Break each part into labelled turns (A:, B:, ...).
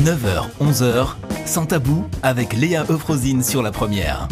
A: 9h, 11h, Sans Tabou avec Léa Eufrosine sur la première.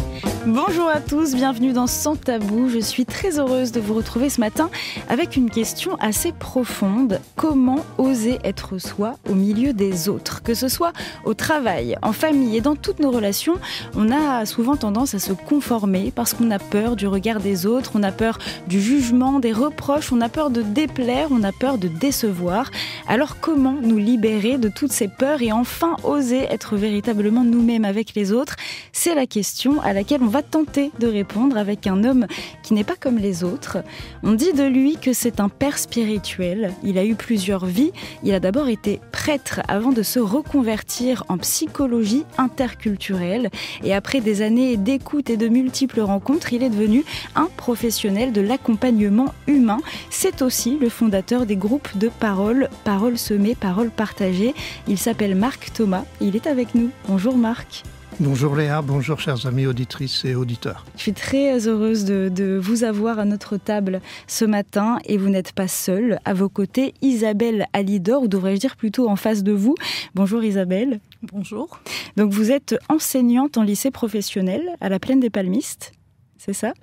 B: Bonjour à tous, bienvenue dans Sans Tabou. Je suis très heureuse de vous retrouver ce matin avec une question assez profonde. Comment oser être soi au milieu des autres ? Que ce soit au travail, en famille et dans toutes nos relations, on a souvent tendance à se conformer parce qu'on a peur du regard des autres, on a peur du jugement, des reproches, on a peur de déplaire, on a peur de décevoir. Alors comment nous libérer de toutes ces peurs et enfin oser être véritablement nous-mêmes avec les autres ? C'est la question à laquelle on va tenter de répondre avec un homme qui n'est pas comme les autres. On dit de lui que c'est un père spirituel. Il a eu plusieurs vies. Il a d'abord été prêtre avant de se reconvertir en psychologie interculturelle. Et après des années d'écoute et de multiples rencontres, il est devenu un professionnel de l'accompagnement humain. C'est aussi le fondateur des groupes de parole, Paroles semées, Paroles partagées. Il s'appelle Marc Thomas. Il est avec nous. Bonjour Marc.
C: Bonjour Léa, bonjour chers amis auditrices et auditeurs.
B: Je suis très heureuse de vous avoir à notre table ce matin et vous n'êtes pas seule. À vos côtés, Isabelle Alidor, ou devrais-je dire plutôt en face de vous. Bonjour Isabelle.
D: Bonjour.
B: Donc vous êtes enseignante en lycée professionnel à la Plaine des Palmistes, c'est ça ?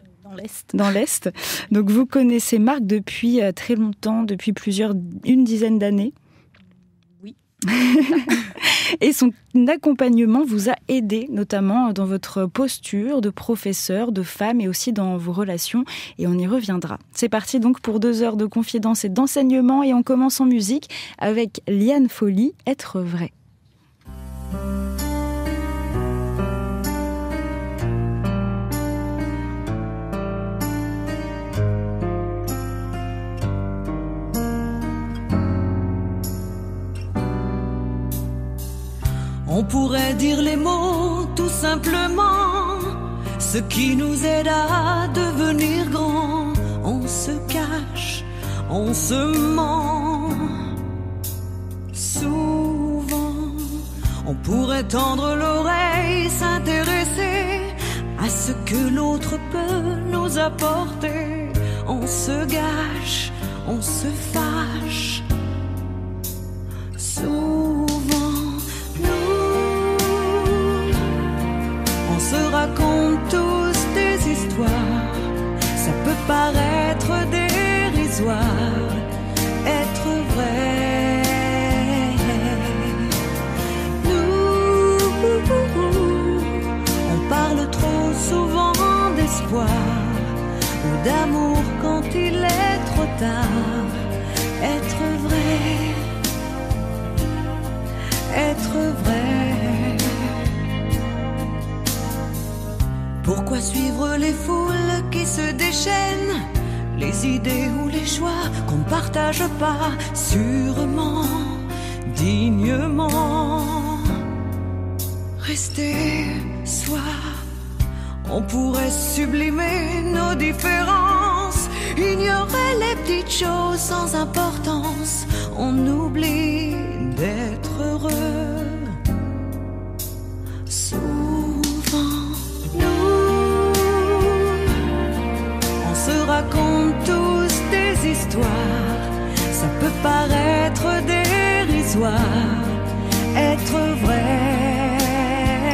D: Dans l'Est.
B: Donc vous connaissez Marc depuis très longtemps, depuis une dizaine d'années.
D: Oui.
B: Et son accompagnement vous a aidé, notamment dans votre posture de professeur, de femme et aussi dans vos relations. Et on y reviendra. C'est parti donc pour 2 heures de confidence et d'enseignement. Et on commence en musique avec Liane Folly, Être vrai.
E: On pourrait dire les mots tout simplement, ce qui nous aide à devenir grands. On se cache, on se ment. Souvent, on pourrait tendre l'oreille, s'intéresser à ce que l'autre peut nous apporter. On se gâche, on se fâche. Souvent, on se raconte tous des histoires, ça peut paraître dérisoire, être vrai. Nous, on parle trop souvent d'espoir ou d'amour quand il est trop tard. Être vrai, être vrai. Pourquoi suivre les foules qui se déchaînent, les idées ou les choix qu'on ne partage pas, sûrement, dignement. Rester soi, on pourrait sublimer nos différences, ignorer les petites choses sans importance, on oublie d'être heureux. Raconte tous des histoires, ça peut paraître dérisoire, être vrai.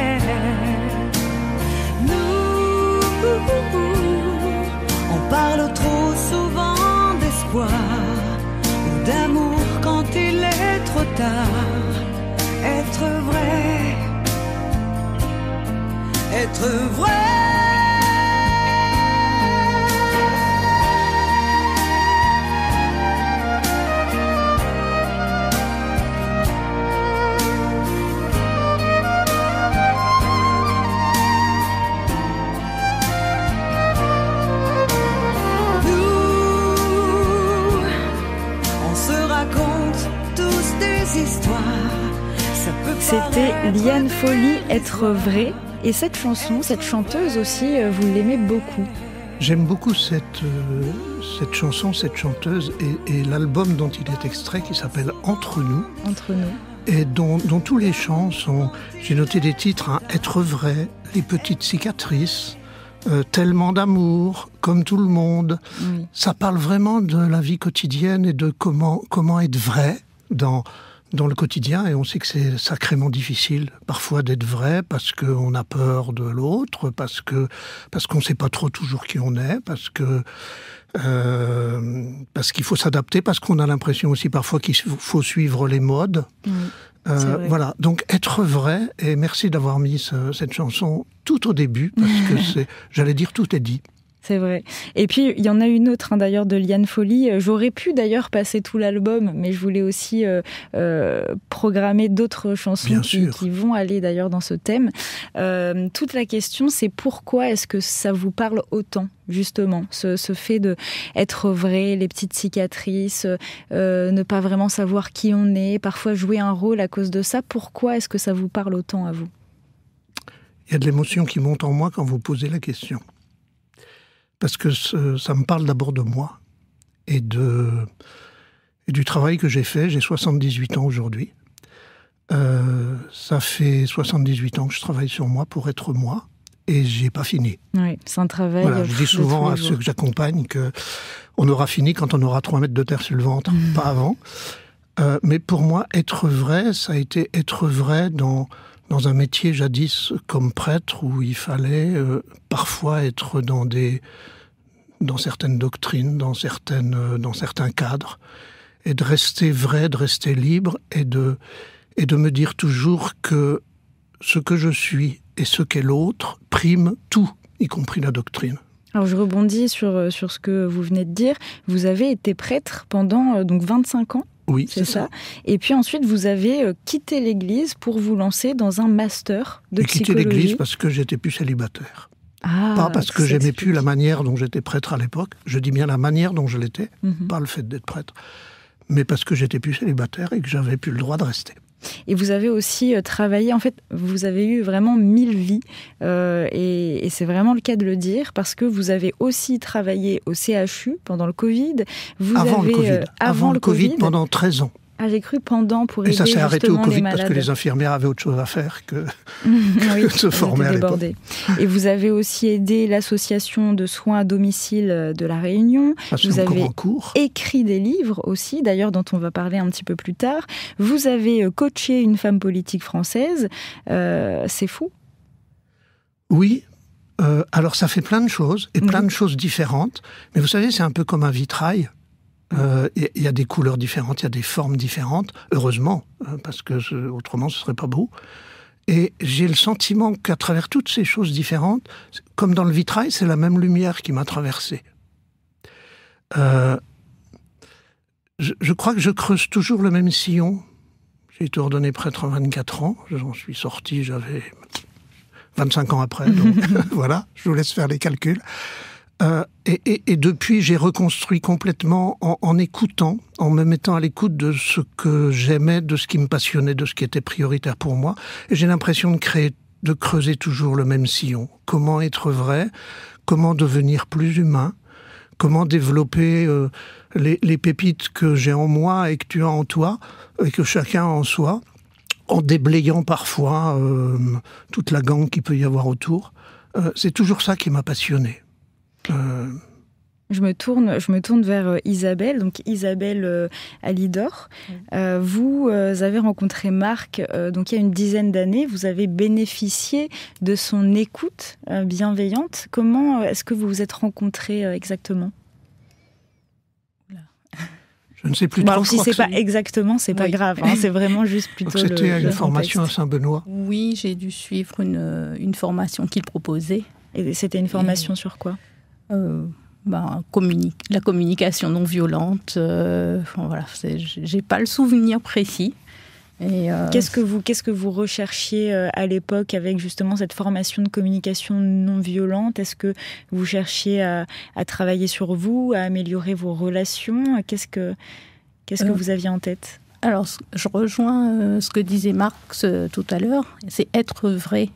E: Nous, on parle trop souvent d'espoir ou d'amour quand il est trop tard. Être vrai, être vrai.
B: C'était Liane Folly, Être vrai. Et cette chanson, cette chanteuse aussi, vous l'aimez beaucoup.
C: J'aime beaucoup cette chanson, cette chanteuse et l'album dont il est extrait qui s'appelle Entre nous.
B: Entre nous.
C: Et dont tous les chants sont, j'ai noté des titres, hein, Être vrai, Les petites cicatrices, Tellement d'amour, Comme tout le monde. Oui. Ça parle vraiment de la vie quotidienne et de comment être vrai dans dans le quotidien, et on sait que c'est sacrément difficile parfois d'être vrai, parce qu'on a peur de l'autre, parce qu'on ne sait pas trop toujours qui on est, parce qu'il faut s'adapter, parce qu'on a l'impression aussi parfois qu'il faut suivre les modes. Voilà, donc être vrai, et merci d'avoir mis cette chanson tout au début, parce que j'allais dire, tout est dit.
B: C'est vrai. Et puis, il y en a une autre, d'ailleurs, de Liane Folly. J'aurais pu, d'ailleurs, passer tout l'album, mais je voulais aussi programmer d'autres chansons qui vont aller, d'ailleurs, dans ce thème. Toute la question, c'est pourquoi est-ce que ça vous parle autant, justement, ce fait d'être vrai, les petites cicatrices, ne pas vraiment savoir qui on est, parfois jouer un rôle à cause de ça. Pourquoi est-ce que ça vous parle autant à vous ?
C: Il y a de l'émotion qui monte en moi quand vous posez la question. Parce que ça me parle d'abord de moi et du travail que j'ai fait. J'ai 78 ans aujourd'hui. Ça fait 78 ans que je travaille sur moi pour être moi, et j'ai pas fini.
B: Oui, c'est un travail.
C: Voilà, je dis souvent à ceux que j'accompagne qu'on aura fini quand on aura 3 mètres de terre sur le ventre, pas avant. Mais pour moi, être vrai, ça a été être vrai dans un métier jadis comme prêtre, où il fallait parfois être dans certaines doctrines, dans certains cadres, et de rester vrai, de rester libre, et de me dire toujours que ce que je suis et ce qu'est l'autre prime tout, y compris la doctrine.
B: Alors je rebondis sur ce que vous venez de dire. Vous avez été prêtre pendant donc 25 ans.
C: Oui, c'est ça.
B: Et puis ensuite, vous avez quitté l'Église pour vous lancer dans un master de psychologie.
C: Quitté l'Église parce que j'étais plus célibataire. Pas parce que j'aimais plus la manière dont j'étais prêtre à l'époque. Je dis bien la manière dont je l'étais, pas le fait d'être prêtre. Mais parce que j'étais plus célibataire et que j'avais plus le droit de rester.
B: Et vous avez aussi travaillé, en fait, vous avez eu vraiment 1000 vies, et c'est vraiment le cas de le dire, parce que vous avez aussi travaillé au CHU pendant le Covid.
C: Avant le Covid, pendant 13 ans.
B: Ah, j'ai cru pendant pour aider justement les malades.
C: Et ça s'est arrêté au Covid parce que les infirmières avaient autre chose à faire que de se former à l'époque.
B: Et vous avez aussi aidé l'association de soins à domicile de La Réunion. Vous avez écrit des livres aussi, d'ailleurs dont on va parler un petit peu plus tard. Vous avez coaché une femme politique française. C'est fou.
C: Oui. Alors ça fait plein de choses, et plein de choses différentes. Mais vous savez, c'est un peu comme un vitrail. Il y a des couleurs différentes, il y a des formes différentes, heureusement, parce que autrement ce serait pas beau. Et j'ai le sentiment qu'à travers toutes ces choses différentes, comme dans le vitrail, c'est la même lumière qui m'a traversé. Je crois que je creuse toujours le même sillon. J'ai été ordonné prêtre à 24 ans, j'en suis sorti, j'avais 25 ans après, donc voilà, je vous laisse faire les calculs. Et depuis, j'ai reconstruit complètement en écoutant, en me mettant à l'écoute de ce que j'aimais, de ce qui me passionnait, de ce qui était prioritaire pour moi. Et j'ai l'impression de creuser toujours le même sillon. Comment être vrai, comment devenir plus humain, comment développer les pépites que j'ai en moi et que tu as en toi, et que chacun a en soi, en déblayant parfois toute la gangue qu'il peut y avoir autour. C'est toujours ça qui m'a passionné.
B: Je me tourne vers Isabelle, donc Isabelle Alidor. Vous avez rencontré Marc donc il y a une dizaine d'années. Vous avez bénéficié de son écoute bienveillante. Comment est-ce que vous vous êtes rencontrés exactement ?
C: Je ne sais plus trop.
B: Alors si c'est pas exactement, c'est pas grave. Hein, c'est vraiment juste plutôt le
C: C'était une formation à Saint-Benoît.
D: Oui, j'ai dû suivre une formation qu'il proposait.
B: Et c'était une formation sur quoi ?
D: La communication non violente. Voilà, j'ai pas le souvenir précis. Et
B: qu'est-ce que vous recherchiez à l'époque avec justement cette formation de communication non violente ? Est-ce que vous cherchiez à travailler sur vous, à améliorer vos relations ? Qu'est-ce que vous aviez en tête ?
D: Alors, je rejoins ce que disait Marc tout à l'heure. C'est être vrai.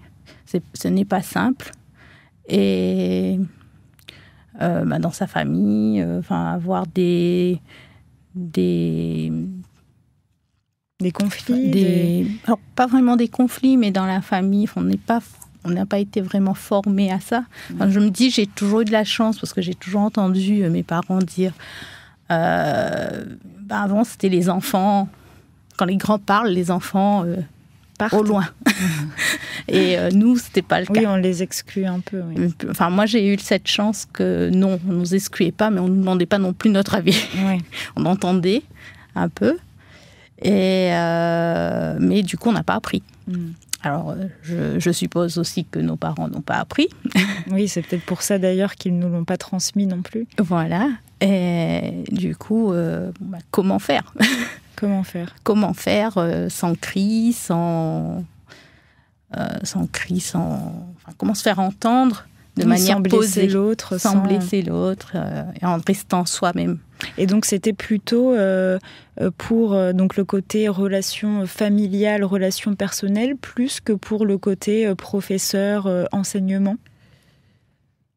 D: Ce n'est pas simple. Et dans sa famille, avoir des
B: conflits,
D: alors pas vraiment des conflits, mais dans la famille, on n'a pas été vraiment formés à ça. Enfin, je me dis, j'ai toujours eu de la chance parce que j'ai toujours entendu mes parents dire avant c'était les enfants quand les grands parlent, les enfants partent au loin. Et nous, c'était pas le cas.
B: Oui, on les exclut un peu. Oui.
D: Enfin, moi, j'ai eu cette chance que non, on nous excluait pas, mais on nous demandait pas non plus notre avis.
B: Oui.
D: On entendait un peu, mais du coup, on n'a pas appris. Alors, je suppose aussi que nos parents n'ont pas appris.
B: Oui, c'est peut-être pour ça d'ailleurs qu'ils ne nous l'ont pas transmis non plus.
D: Voilà. Et du coup, comment faire ?
B: Comment faire ?
D: Comment faire sans cri, sans comment se faire entendre de manière posée, sans blesser l'autre, et en restant soi-même.
B: Et donc c'était plutôt pour donc le côté relation familiale, relation personnelle, plus que pour le côté professeur, enseignement.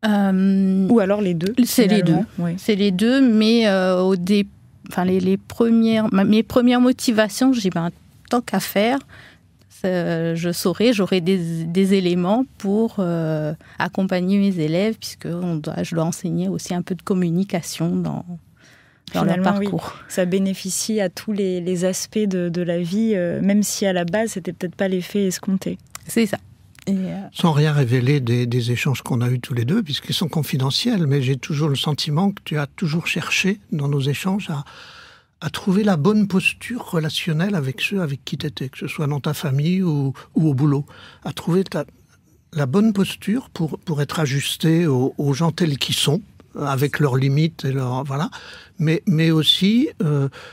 B: Ou alors les deux.
D: C'est les deux.
B: Oui.
D: C'est les deux, mais mes premières motivations, j'ai dit tant qu'à faire. J'aurai des éléments pour accompagner mes élèves, puisque je dois enseigner aussi un peu de communication dans leur parcours.
B: Oui, ça bénéficie à tous les aspects de la vie, même si à la base, c'était peut-être pas l'effet escompté.
D: C'est ça.
C: Sans rien révéler des échanges qu'on a eus tous les deux, puisqu'ils sont confidentiels, mais j'ai toujours le sentiment que tu as toujours cherché, dans nos échanges, à trouver la bonne posture relationnelle avec ceux avec qui tu étais, que ce soit dans ta famille ou au boulot. À trouver la bonne posture pour être ajusté aux gens tels qu'ils sont, avec leurs limites et voilà, mais aussi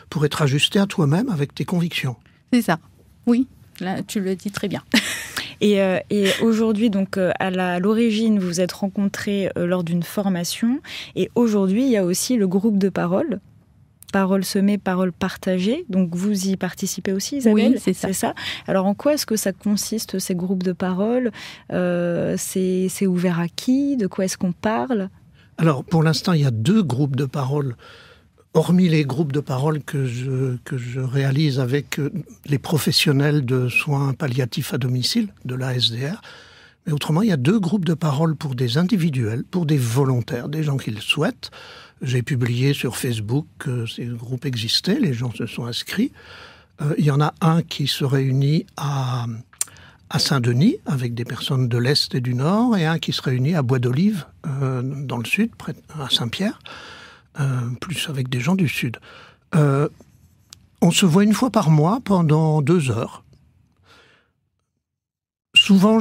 C: pour être ajusté à toi-même avec tes convictions.
D: C'est ça, oui, là tu le dis très bien.
B: Et aujourd'hui, donc à l'origine, vous vous êtes rencontrés lors d'une formation, et aujourd'hui, il y a aussi le groupe de parole. Parole semée, parole partagée. Donc, vous y participez aussi, Isabelle ?
D: Oui, c'est ça.
B: Alors, en quoi est-ce que ça consiste, ces groupes de parole ? C'est ouvert à qui ? De quoi est-ce qu'on parle ?
C: Alors, pour l'instant, il y a 2 groupes de parole, hormis les groupes de parole que je réalise avec les professionnels de soins palliatifs à domicile, de l'ASDR. Mais autrement, il y a 2 groupes de parole pour des individuels, pour des volontaires, des gens qui le souhaitent. J'ai publié sur Facebook que ces groupes existaient, les gens se sont inscrits. Il y en a un qui se réunit à Saint-Denis, avec des personnes de l'Est et du Nord, et un qui se réunit à Bois d'Olive, dans le Sud, près à Saint-Pierre, plus avec des gens du Sud. On se voit une fois par mois pendant 2 heures. Souvent,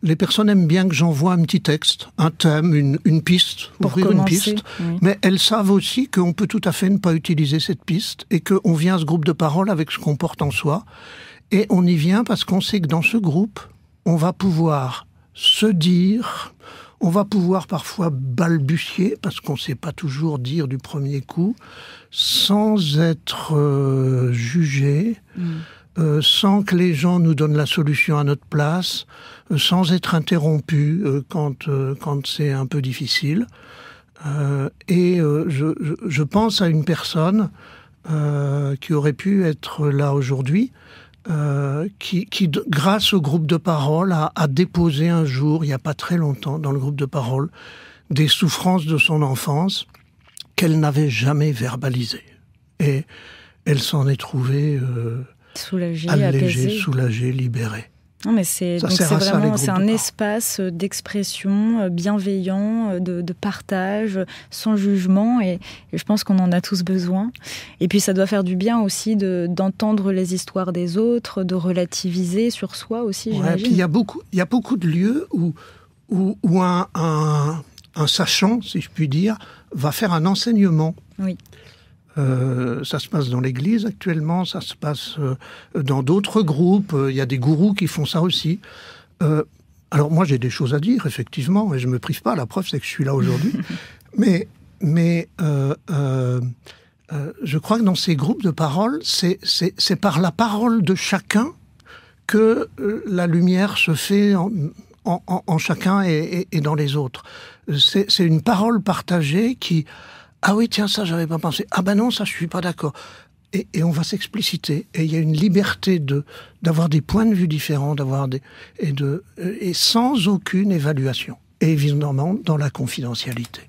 C: les personnes aiment bien que j'envoie un petit texte, un thème, une piste, ouvrir une piste. Oui. Mais elles savent aussi qu'on peut tout à fait ne pas utiliser cette piste et qu'on vient à ce groupe de parole avec ce qu'on porte en soi. Et on y vient parce qu'on sait que dans ce groupe, on va pouvoir se dire, on va pouvoir parfois balbutier, parce qu'on ne sait pas toujours dire du premier coup, sans être jugé. Sans que les gens nous donnent la solution à notre place, sans être interrompus quand c'est un peu difficile. Je pense à une personne qui aurait pu être là aujourd'hui, qui grâce au groupe de parole, a déposé un jour, il n'y a pas très longtemps, dans le groupe de parole, des souffrances de son enfance qu'elle n'avait jamais verbalisées. Et elle s'en est trouvée...
B: soulagé,
C: allégé,
B: apaisé.
C: Soulagé, libéré.
B: Non, mais c'est un espace d'expression bienveillant, de partage, sans jugement, et je pense qu'on en a tous besoin. Et puis ça doit faire du bien aussi d'entendre les histoires des autres, de relativiser sur soi aussi, j'imagine.
C: Puis il y a beaucoup de lieux où un sachant, si je puis dire, va faire un enseignement.
B: Oui.
C: Ça se passe dans l'église actuellement, ça se passe dans d'autres groupes, il y a des gourous qui font ça aussi. Alors moi j'ai des choses à dire, effectivement, et je ne me prive pas, la preuve c'est que je suis là aujourd'hui. mais je crois que dans ces groupes de parole, c'est par la parole de chacun que la lumière se fait en chacun et dans les autres. C'est une parole partagée qui... Ah oui, tiens, ça, j'avais pas pensé. Ah ben non, ça, je suis pas d'accord. Et on va s'expliciter. Et il y a une liberté d'avoir des points de vue différents, et sans aucune évaluation. Et évidemment, dans la confidentialité.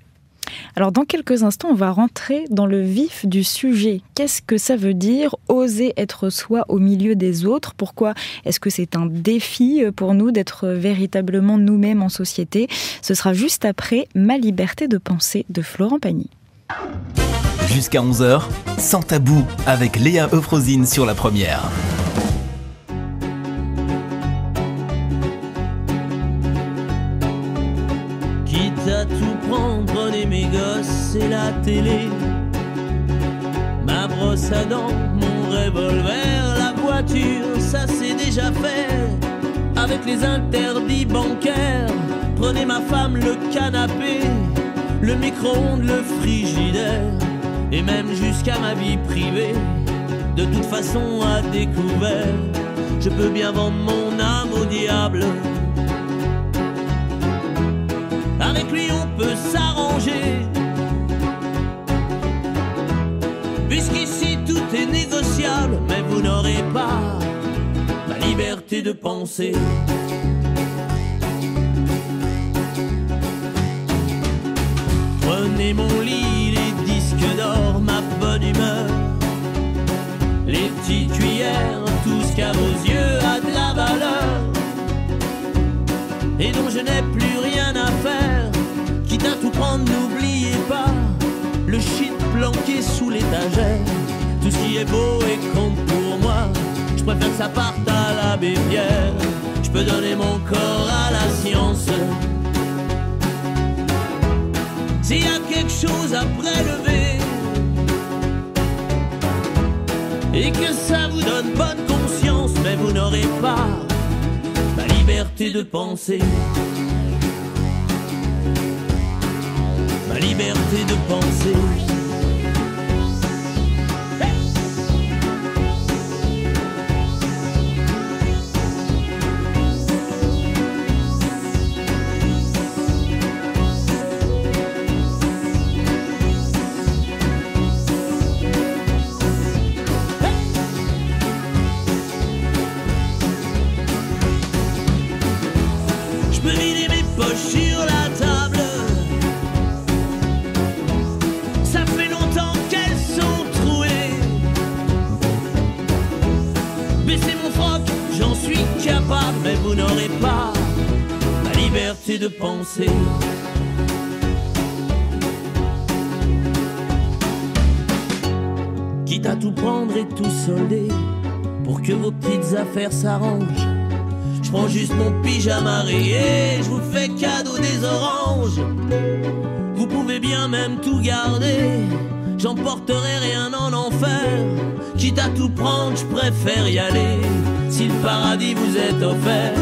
B: Alors dans quelques instants, on va rentrer dans le vif du sujet. Qu'est-ce que ça veut dire oser être soi au milieu des autres? Pourquoi est-ce que c'est un défi pour nous d'être véritablement nous-mêmes en société? Ce sera juste après Ma liberté de penser de Florent Pagny.
A: Jusqu'à 11h, Sans tabou avec Léa Euphrosine sur la première.
F: Quitte à tout prendre, prenez mes gosses et la télé, ma brosse à dents, mon revolver, la voiture, ça c'est déjà fait. Avec les interdits bancaires, prenez ma femme, le canapé, le micro-ondes, le frigidaire, et même jusqu'à ma vie privée. De toute façon à découvert, je peux bien vendre mon âme au diable. Avec lui on peut s'arranger, puisqu'ici tout est négociable. Mais vous n'aurez pas ma liberté de penser. Prenez mon lit, les disques d'or, ma bonne humeur, les petites cuillères, tout ce qu'à vos yeux a de la valeur et dont je n'ai plus rien à faire. Quitte à tout prendre, n'oubliez pas le shit planqué sous l'étagère. Tout ce qui est beau et compte pour moi, je préfère que ça parte à l'abbé Pierre. Je peux donner mon corps à la science. S'il y a quelque chose à prélever et que ça vous donne bonne conscience, mais vous n'aurez pas ma liberté de penser. Ma liberté de penser. Je peux vider mes poches sur la table. Ça fait longtemps qu'elles sont trouées. Baisser mon froc, j'en suis capable. Mais vous n'aurez pas ma liberté de penser. Quitte à tout prendre et tout solder pour que vos petites affaires s'arrangent, je prends juste mon pyjama rayé, je vous fais cadeau des oranges. Vous pouvez bien même tout garder, j'emporterai rien en enfer. Quitte à tout prendre, je préfère y aller, si le paradis vous est offert.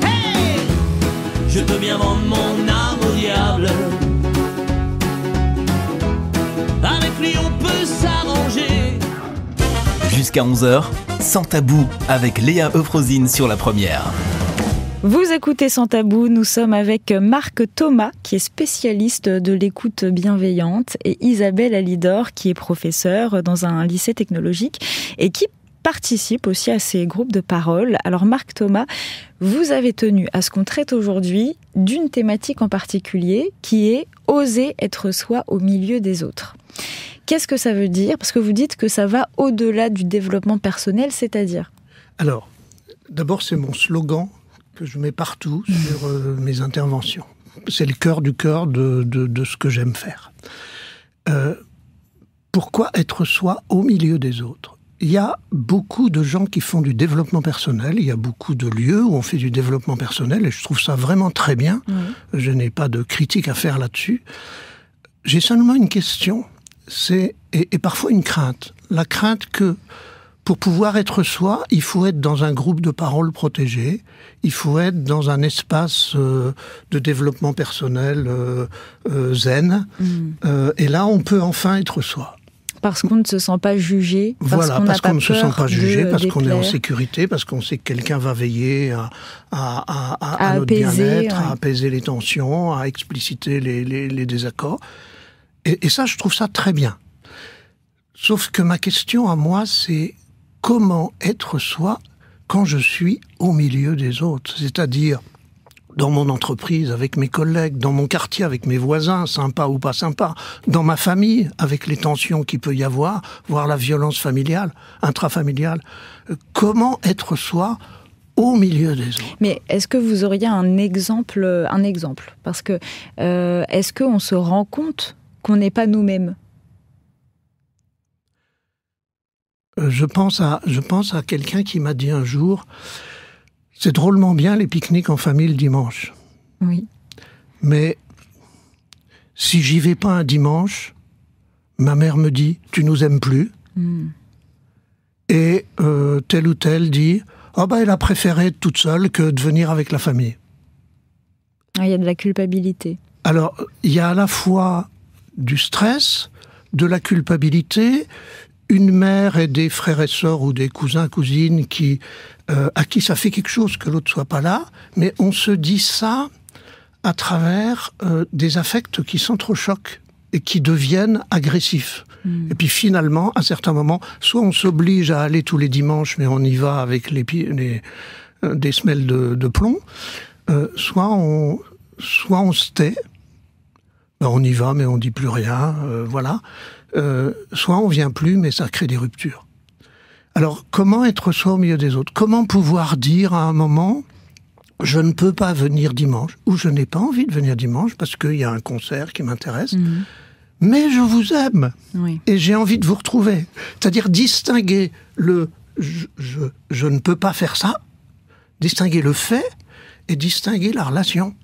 F: Hey! Je peux bien vendre mon âme au diable. Avec lui on peut s'arranger.
A: Jusqu'à 11h, Sans tabou avec Léa Euphrosine sur la première.
B: Vous écoutez Sans tabou, nous sommes avec Marc Thomas qui est spécialiste de l'écoute bienveillante et Isabelle Alidor qui est professeure dans un lycée technologique et qui participe aussi à ces groupes de parole. Alors Marc Thomas, vous avez tenu à ce qu'on traite aujourd'hui d'une thématique en particulier qui est oser être soi au milieu des autres. Qu'est-ce que ça veut dire? Parce que vous dites que ça va au-delà du développement personnel, c'est-à-dire?
C: Alors, d'abord, c'est mon slogan que je mets partout sur mes interventions. C'est le cœur du cœur de ce que j'aime faire. Pourquoi être soi au milieu des autres? Il y a beaucoup de gens qui font du développement personnel, il y a beaucoup de lieux où on fait du développement personnel et je trouve ça vraiment très bien. Je n'ai pas de critique à faire là-dessus. J'ai seulement une question, et parfois une crainte. La crainte que pour pouvoir être soi, il faut être dans un groupe de parole protégé, il faut être dans un espace de développement personnel zen, et là on peut enfin être soi.
B: Parce qu'on ne se sent pas jugé, parce qu'on
C: ne se sent pas jugé, parce qu'on est en sécurité, parce qu'on sait que quelqu'un va veiller à notre bien-être, à apaiser les tensions, à expliciter les désaccords. Et ça, je trouve ça très bien. Sauf que ma question à moi, c'est comment être soi quand je suis au milieu des autres? C'est-à-dire, dans mon entreprise, avec mes collègues, dans mon quartier, avec mes voisins, sympa ou pas sympa, dans ma famille, avec les tensions qu'il peut y avoir, voire la violence familiale, intrafamiliale. Comment être soi au milieu des autres?
B: Mais est-ce que vous auriez un exemple? Parce que est-ce qu'on se rend compte qu'on n'est pas nous-mêmes?
C: Je pense à quelqu'un qui m'a dit un jour, c'est drôlement bien les pique-niques en famille le dimanche.
B: Oui.
C: Mais si j'y vais pas un dimanche, ma mère me dit, tu nous aimes plus. Et tel ou tel dit, elle a préféré être toute seule que de venir avec la famille.
B: Il y a de la culpabilité.
C: Alors, il y a à la fois du stress, de la culpabilité, une mère et des frères et sœurs ou des cousins, cousines à qui ça fait quelque chose que l'autre soit pas là, mais on se dit ça à travers des affects qui s'entrechoquent et qui deviennent agressifs. Et puis finalement, à certains moments, soit on s'oblige à aller tous les dimanches, mais on y va avec des semelles de plomb, soit on se tait, on y va mais on dit plus rien, voilà. Soit on vient plus, mais ça crée des ruptures. Alors, comment être soi au milieu des autres? Comment pouvoir dire à un moment, je ne peux pas venir dimanche, ou je n'ai pas envie de venir dimanche parce qu'il y a un concert qui m'intéresse, mais je vous aime, et j'ai envie de vous retrouver. C'est-à-dire distinguer je ne peux pas faire ça, distinguer le fait, et distinguer la relation.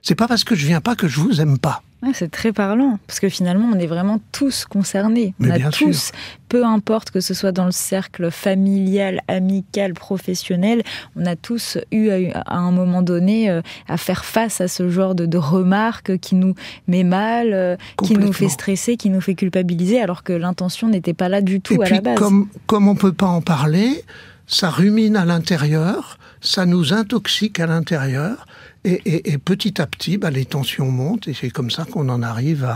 C: C'est pas parce que je viens pas que je vous aime pas.
B: C'est très parlant, parce que finalement, on est vraiment tous concernés. On a tous, peu importe que ce soit dans le cercle familial, amical, professionnel, on a tous eu à un moment donné à faire face à ce genre de remarques qui nous met mal, qui nous fait stresser, qui nous fait culpabiliser, alors que l'intention n'était pas là du tout à la base.
C: Comme on peut pas en parler, ça rumine à l'intérieur, ça nous intoxique à l'intérieur, et petit à petit, les tensions montent, et c'est comme ça qu'on en arrive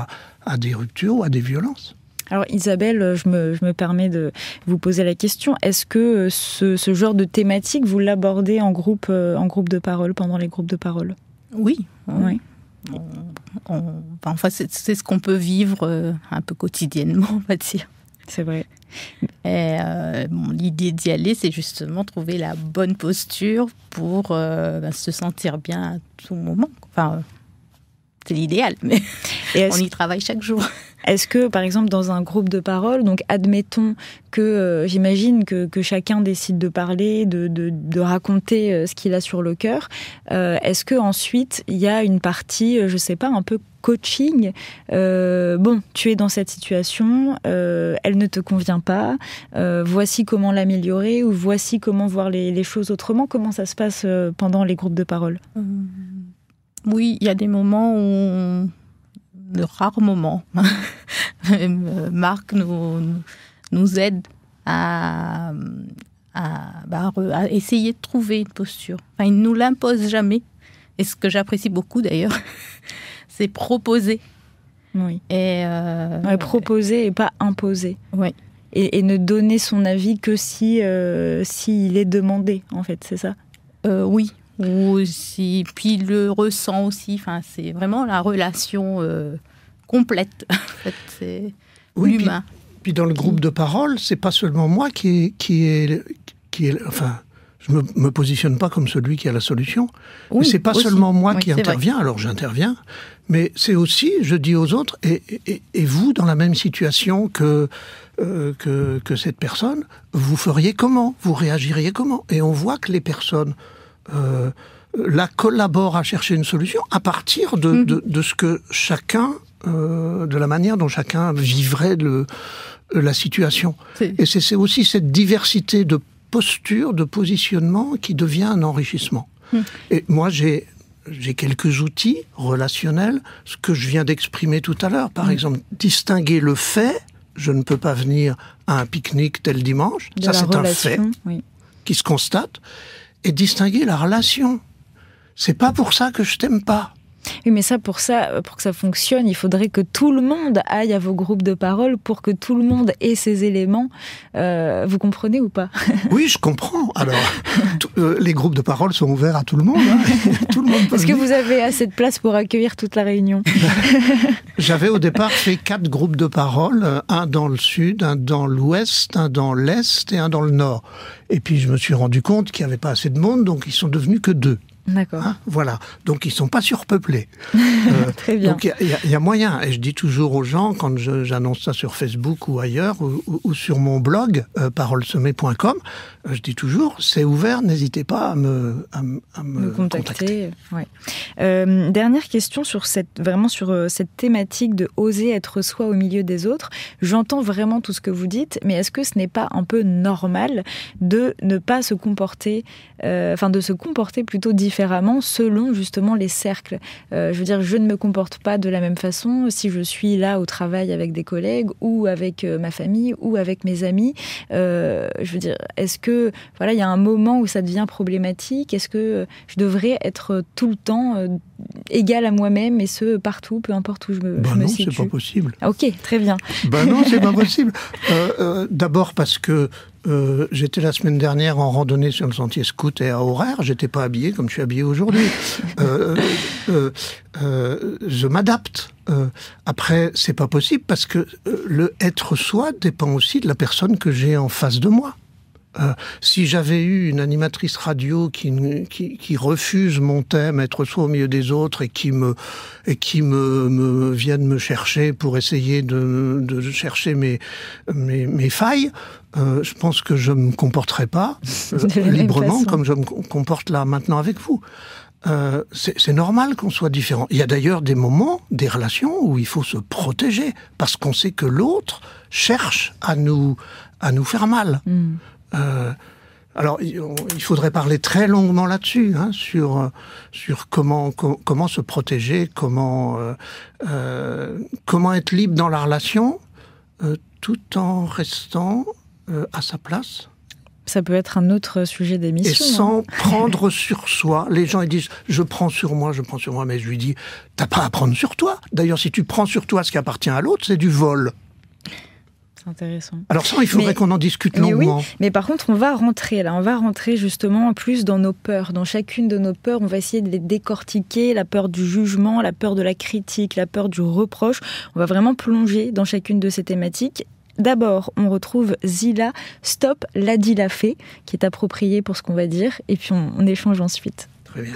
C: à des ruptures ou à des violences.
B: Alors Isabelle, je me permets de vous poser la question, est-ce que ce genre de thématique, vous l'abordez en groupe de parole, pendant les groupes de parole?
D: Oui. Enfin, c'est ce qu'on peut vivre un peu quotidiennement, on va dire.
B: C'est vrai.
D: Et l'idée d'y aller, c'est justement trouver la bonne posture pour se sentir bien à tout moment. Enfin, c'est l'idéal, mais on y travaille chaque jour.
B: Est-ce que, par exemple, dans un groupe de parole, donc admettons que j'imagine que chacun décide de parler, de raconter ce qu'il a sur le cœur, est-ce que ensuite il y a une partie, je sais pas, un peu coaching, tu es dans cette situation, elle ne te convient pas, voici comment l'améliorer, ou voici comment voir les choses autrement. Comment ça se passe pendant les groupes de parole?
D: Oui, il y a des moments où, de rares moments, Marc nous aide à essayer de trouver une posture. Enfin, il ne nous l'impose jamais, et ce que j'apprécie beaucoup d'ailleurs, c'est proposer.
B: Oui.
D: Et
B: proposer et pas imposer.
D: Oui.
B: Et ne donner son avis que s'il est demandé, en fait, c'est ça?
D: Oui. Puis il le ressent aussi. Enfin, c'est vraiment la relation complète. En fait, c'est l'humain.
C: Puis dans le groupe de parole, c'est pas seulement moi qui est enfin, je me positionne pas comme celui qui a la solution. Oui, mais c'est pas aussi seulement moi qui intervient. Alors j'interviens, mais c'est aussi, je dis aux autres, et vous dans la même situation que cette personne, vous feriez comment? Vous réagiriez comment? Et on voit que les personnes là collaborent à chercher une solution à partir de ce que chacun, de la manière dont chacun vivrait la situation. Et c'est aussi cette diversité de posture, de positionnement qui devient un enrichissement. Et moi, j'ai quelques outils relationnels, ce que je viens d'exprimer tout à l'heure. Par exemple, distinguer le fait, je ne peux pas venir à un pique-nique tel dimanche, ça c'est un fait qui se constate, et distinguer la relation. C'est pas pour ça que je t'aime pas.
B: Oui, mais pour que ça fonctionne, il faudrait que tout le monde aille à vos groupes de parole pour que tout le monde ait ces éléments. Vous comprenez ou pas?
C: Oui, je comprends. Alors, les groupes de parole sont ouverts à tout le monde. Hein. Tout le monde peut
B: Est-ce que
C: venir.
B: vous avez assez de place pour accueillir toute la réunion?
C: J'avais au départ fait 4 groupes de parole, un dans le sud, un dans l'ouest, un dans l'est et un dans le nord. Et puis je me suis rendu compte qu'il n'y avait pas assez de monde, donc ils sont devenus que 2.
B: D'accord.
C: Hein, voilà. Donc ils sont pas surpeuplés.
B: Très bien.
C: Donc il y a moyen. Et je dis toujours aux gens, quand j'annonce ça sur Facebook ou ailleurs, ou sur mon blog, parolesemée.com, je dis toujours, c'est ouvert, n'hésitez pas à me contacter.
B: Ouais. Dernière question sur cette thématique de oser être soi au milieu des autres. J'entends vraiment tout ce que vous dites, mais est-ce que ce n'est pas un peu normal de ne pas se comporter, de se comporter plutôt différemment selon justement les cercles? Je veux dire, je ne me comporte pas de la même façon si je suis là au travail avec des collègues ou avec ma famille ou avec mes amis. Je veux dire, est-ce que il y a un moment où ça devient problématique? Est-ce que je devrais être tout le temps égale à moi-même et ce partout, peu importe où je me situe?
C: Non, c'est pas possible.
B: Ah, ok, très bien.
C: Non, c'est pas possible. D'abord parce que j'étais la semaine dernière en randonnée sur le sentier scout et à horaire. J'étais pas habillé comme je suis habillé aujourd'hui. Je m'adapte. Après, c'est pas possible parce que le être soi dépend aussi de la personne que j'ai en face de moi. Si j'avais eu une animatrice radio qui refuse mon thème, être soi au milieu des autres, et qui me vienne me chercher pour essayer de chercher mes failles, je pense que je me comporterai pas librement comme je me comporte là maintenant avec vous. C'est normal qu'on soit différent. Il y a d'ailleurs des moments, des relations où il faut se protéger parce qu'on sait que l'autre cherche à nous faire mal. Alors, il faudrait parler très longuement là-dessus, hein, sur comment se protéger, comment être libre dans la relation, tout en restant à sa place.
B: Ça peut être un autre sujet d'émission.
C: Et sans prendre sur soi. Les gens ils disent « je prends sur moi », mais je lui dis « t'as pas à prendre sur toi ». D'ailleurs, si tu prends sur toi ce qui appartient à l'autre, c'est du vol.
B: Intéressant.
C: Alors ça, il faudrait qu'on en discute longuement.
B: Oui, mais par contre, on va rentrer justement plus dans nos peurs. Dans chacune de nos peurs, on va essayer de les décortiquer, la peur du jugement, la peur de la critique, la peur du reproche. On va vraiment plonger dans chacune de ces thématiques. D'abord, on retrouve Zila, Stop, l'a dit l'a fait, qui est approprié pour ce qu'on va dire, et puis on échange ensuite.
C: Très bien.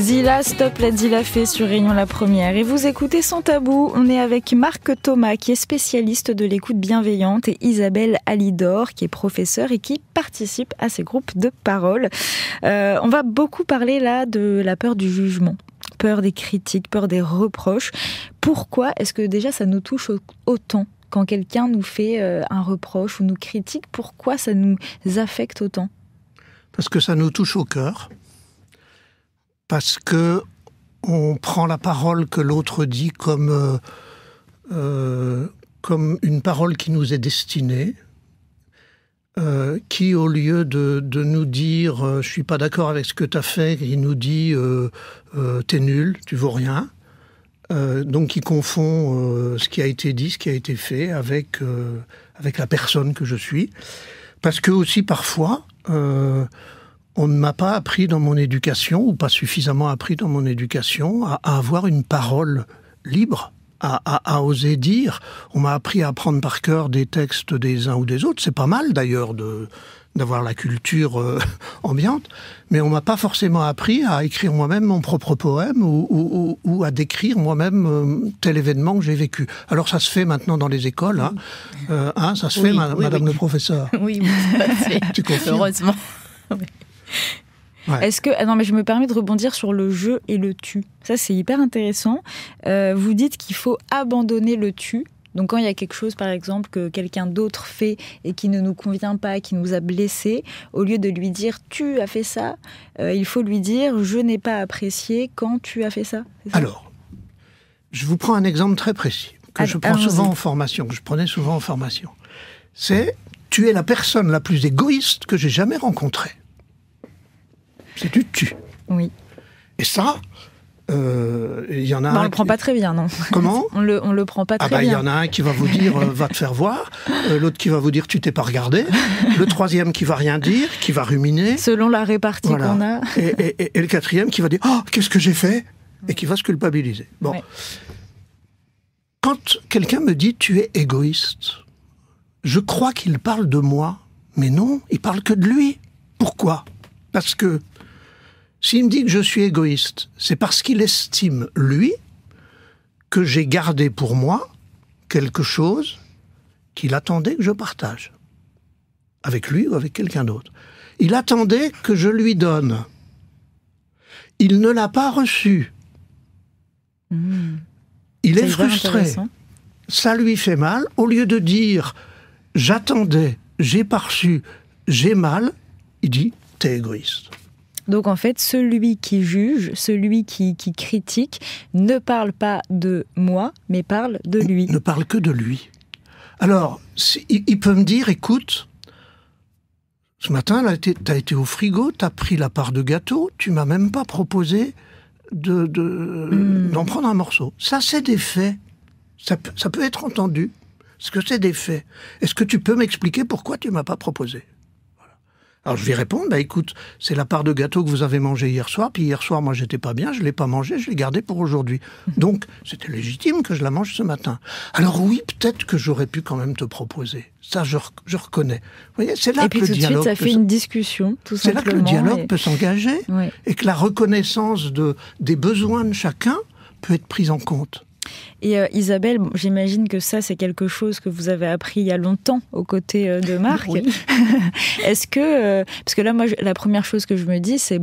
B: Zila, Stop la Dila fait sur Réunion la Première. Et vous écoutez Sans Tabou. On est avec Marc Thomas, qui est spécialiste de l'écoute bienveillante, et Isabelle Alidor, qui est professeure et qui participe à ces groupes de parole. On va beaucoup parler là de la peur du jugement, peur des critiques, peur des reproches. Pourquoi est-ce que déjà ça nous touche autant quand quelqu'un nous fait un reproche ou nous critique? Pourquoi ça nous affecte autant?
C: Parce que ça nous touche au cœur. Parce que on prend la parole que l'autre dit comme une parole qui nous est destinée, qui au lieu de nous dire je suis pas d'accord avec ce que tu as fait, il nous dit t'es nul, tu vaux rien. Donc il confond ce qui a été dit, ce qui a été fait avec la personne que je suis. Parce que aussi parfois on ne m'a pas appris dans mon éducation, ou pas suffisamment appris dans mon éducation, à avoir une parole libre, à oser dire. On m'a appris à apprendre par cœur des textes des uns ou des autres. C'est pas mal d'ailleurs d'avoir la culture ambiante, mais on m'a pas forcément appris à écrire moi-même mon propre poème ou à décrire moi-même tel événement que j'ai vécu. Alors ça se fait maintenant dans les écoles, ça se fait, madame le professeur.
D: Oui, ça se fait.
C: Tu confirmes?
D: Heureusement. Oui.
B: Ouais. Est-ce que non, mais je me permets de rebondir sur le je et le tu. Ça, c'est hyper intéressant. Vous dites qu'il faut abandonner le tu. Donc, quand il y a quelque chose, par exemple, que quelqu'un d'autre fait et qui ne nous convient pas, qui nous a blessés, au lieu de lui dire « tu as fait ça », il faut lui dire « je n'ai pas apprécié quand tu as fait ça ».
C: Alors, je vous prends un exemple très précis que je prends souvent en formation, que je prenais souvent en formation. C'est « tu es la personne la plus égoïste que j'ai jamais rencontrée ». C'est du tu.
B: Oui.
C: Et ça, il y en a
B: on le prend pas très bien, non?
C: Comment?
B: On le prend pas très bien.
C: Il y en a un qui va vous dire va te faire voir, l'autre qui va vous dire tu t'es pas regardé, le troisième qui va rien dire, qui va ruminer.
B: Selon la répartie qu'on a.
C: Et le quatrième qui va dire oh, qu'est-ce que j'ai fait? Et qui va se culpabiliser. Bon. Ouais. Quand quelqu'un me dit tu es égoïste, je crois qu'il parle de moi, mais non, il parle que de lui. Pourquoi? Parce que s'il me dit que je suis égoïste, c'est parce qu'il estime, lui, que j'ai gardé pour moi quelque chose qu'il attendait que je partage. Avec lui ou avec quelqu'un d'autre. Il attendait que je lui donne. Il ne l'a pas reçu. Il est frustré. Ça lui fait mal. Au lieu de dire « j'attendais, j'ai pas reçu, j'ai mal », il dit « t'es égoïste ».
B: Donc en fait, celui qui juge, celui qui critique, ne parle pas de moi, mais parle de lui.
C: Ne parle que de lui. Alors, il peut me dire, écoute, ce matin, t'as été au frigo, t'as pris la part de gâteau, tu m'as même pas proposé d'en prendre un morceau. Ça, c'est des faits. Ça peut être entendu. Parce que c'est des faits. Est-ce que tu peux m'expliquer pourquoi tu m'as pas proposé ? Alors je vais répondre, écoute, c'est la part de gâteau que vous avez mangé hier soir, puis hier soir, moi, j'étais pas bien, je l'ai pas mangé, je l'ai gardé pour aujourd'hui. Donc, c'était légitime que je la mange ce matin. Alors oui, peut-être que j'aurais pu quand même te proposer. Ça, je reconnais. Vous voyez, c'est là que le dialogue...
B: Et puis tout de suite, ça fait une discussion, tout simplement.
C: C'est là que le dialogue peut s'engager, et que la reconnaissance des besoins de chacun peut être prise en compte.
B: Et Isabelle, j'imagine que ça, c'est quelque chose que vous avez appris il y a longtemps aux côtés de Marc.
D: Oui.
B: Est-ce que, parce que là, moi, la première chose que je me dis, c'est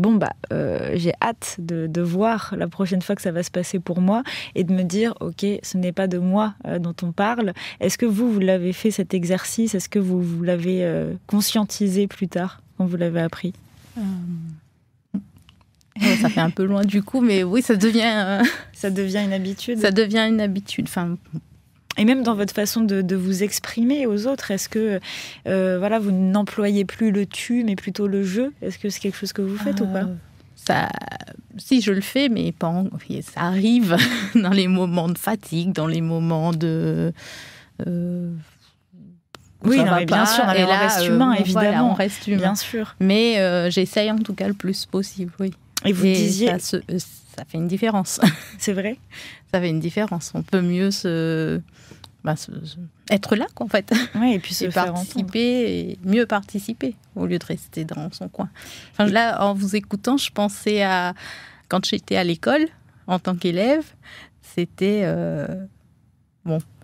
B: j'ai hâte de voir la prochaine fois que ça va se passer pour moi et de me dire, ok, ce n'est pas de moi dont on parle. Est-ce que vous l'avez fait cet exercice? Est-ce que vous l'avez conscientisé plus tard quand vous l'avez appris?
D: Ça fait un peu loin du coup, mais oui, ça devient
B: une habitude.
D: Ça devient une habitude. Enfin,
B: et même dans votre façon de vous exprimer aux autres, est-ce que vous n'employez plus le tu, mais plutôt le je? Est-ce que c'est quelque chose que vous faites ou pas?
D: Si, je le fais, mais ça arrive dans les moments de fatigue, dans les moments de...
B: Oui, non, mais bien sûr, on reste humain, évidemment.
D: Voilà, on reste humain.
B: Bien sûr.
D: Mais j'essaye en tout cas le plus possible, oui.
B: Et vous disiez...
D: Ça fait une différence.
B: C'est vrai?
D: Ça fait une différence. On peut mieux être là, quoi, en fait.
B: Oui, et puis se faire
D: participer, et mieux participer, au lieu de rester dans son coin. Enfin, là, en vous écoutant, je pensais à quand j'étais à l'école, en tant qu'élève, c'était...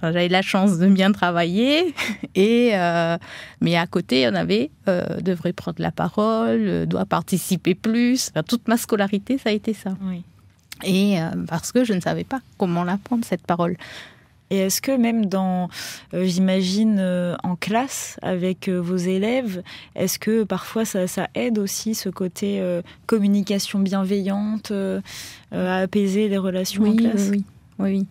D: j'avais la chance de bien travailler, mais à côté, on avait devrait prendre la parole, doit participer plus. Enfin, toute ma scolarité, ça a été ça.
B: Oui.
D: Et parce que je ne savais pas comment la prendre, cette parole.
B: Et est-ce que même j'imagine, en classe, avec vos élèves, est-ce que parfois ça aide aussi ce côté communication bienveillante, à apaiser les relations en classe ?
D: Oui.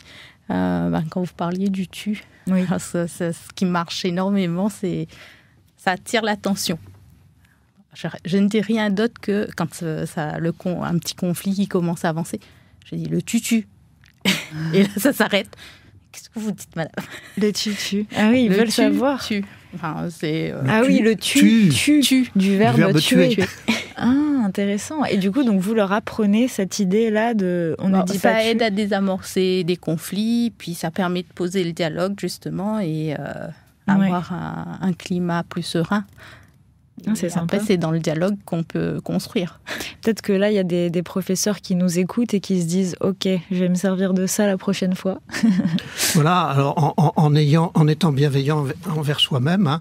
D: Quand vous parliez du tu,
B: oui.
D: Ce qui marche énormément, ça attire l'attention. Je ne dis rien d'autre que quand un petit conflit qui commence à avancer, je dis le tutu. Et là, ça s'arrête. Qu'est-ce que vous dites, madame ?
B: Le tutu. Ah oui, ils veulent savoir.
D: Oui,
B: le tu, du verbe tuer. Ah, intéressant. Et du coup, donc, vous leur apprenez cette idée-là de...
D: Ça aide à désamorcer des conflits, puis ça permet de poser le dialogue, justement, et avoir un climat plus serein.
B: C'est sympa.
D: Après, c'est dans le dialogue qu'on peut construire.
B: Peut-être que là, il y a des professeurs qui nous écoutent et qui se disent « Ok, je vais me servir de ça la prochaine fois. »
C: Voilà, alors en étant bienveillant envers soi-même,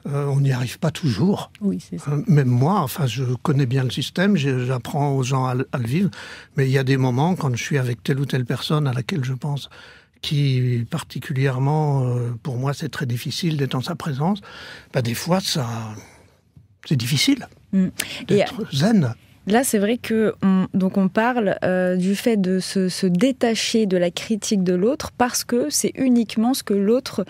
C: on n'y arrive pas toujours.
D: Oui, c'est ça.
C: Même moi, je connais bien le système, j'apprends aux gens à le vivre, mais il y a des moments, quand je suis avec telle ou telle personne à laquelle je pense, qui particulièrement, pour moi, c'est très difficile d'être en sa présence, des fois, c'est difficile d'être zen.
B: Là, c'est vrai qu'on parle du fait de se détacher de la critique de l'autre parce que c'est uniquement ce que l'autre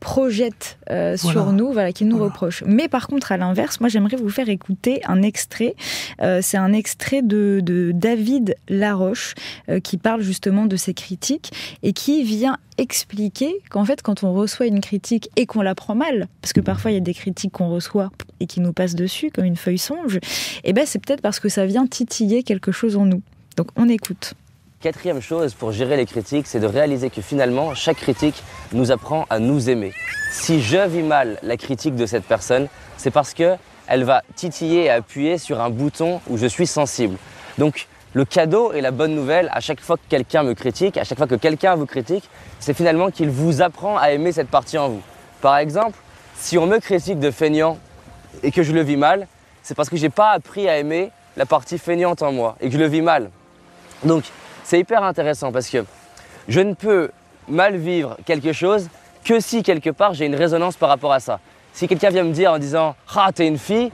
B: projette sur nous, qui nous reproche. Mais par contre, à l'inverse, moi, j'aimerais vous faire écouter un extrait. C'est un extrait de David Laroche qui parle justement de ces critiques et qui vient expliquer qu'en fait, quand on reçoit une critique et qu'on la prend mal, parce que parfois, il y a des critiques qu'on reçoit et qui nous passent dessus comme une feuille songe, c'est peut-être parce que ça vient titiller quelque chose en nous. Donc, on écoute.
G: Quatrième chose pour gérer les critiques, c'est de réaliser que finalement, chaque critique nous apprend à nous aimer. Si je vis mal la critique de cette personne, c'est parce qu'elle va titiller et appuyer sur un bouton où je suis sensible. Donc, le cadeau et la bonne nouvelle, à chaque fois que quelqu'un me critique, à chaque fois que quelqu'un vous critique, c'est finalement qu'il vous apprend à aimer cette partie en vous. Par exemple, si on me critique de feignant et que je le vis mal, c'est parce que je n'ai pas appris à aimer la partie feignante en moi et que je le vis mal. Donc, c'est hyper intéressant parce que je ne peux mal vivre quelque chose que si quelque part j'ai une résonance par rapport à ça. Si quelqu'un vient me dire en disant « Ah, t'es une fille »,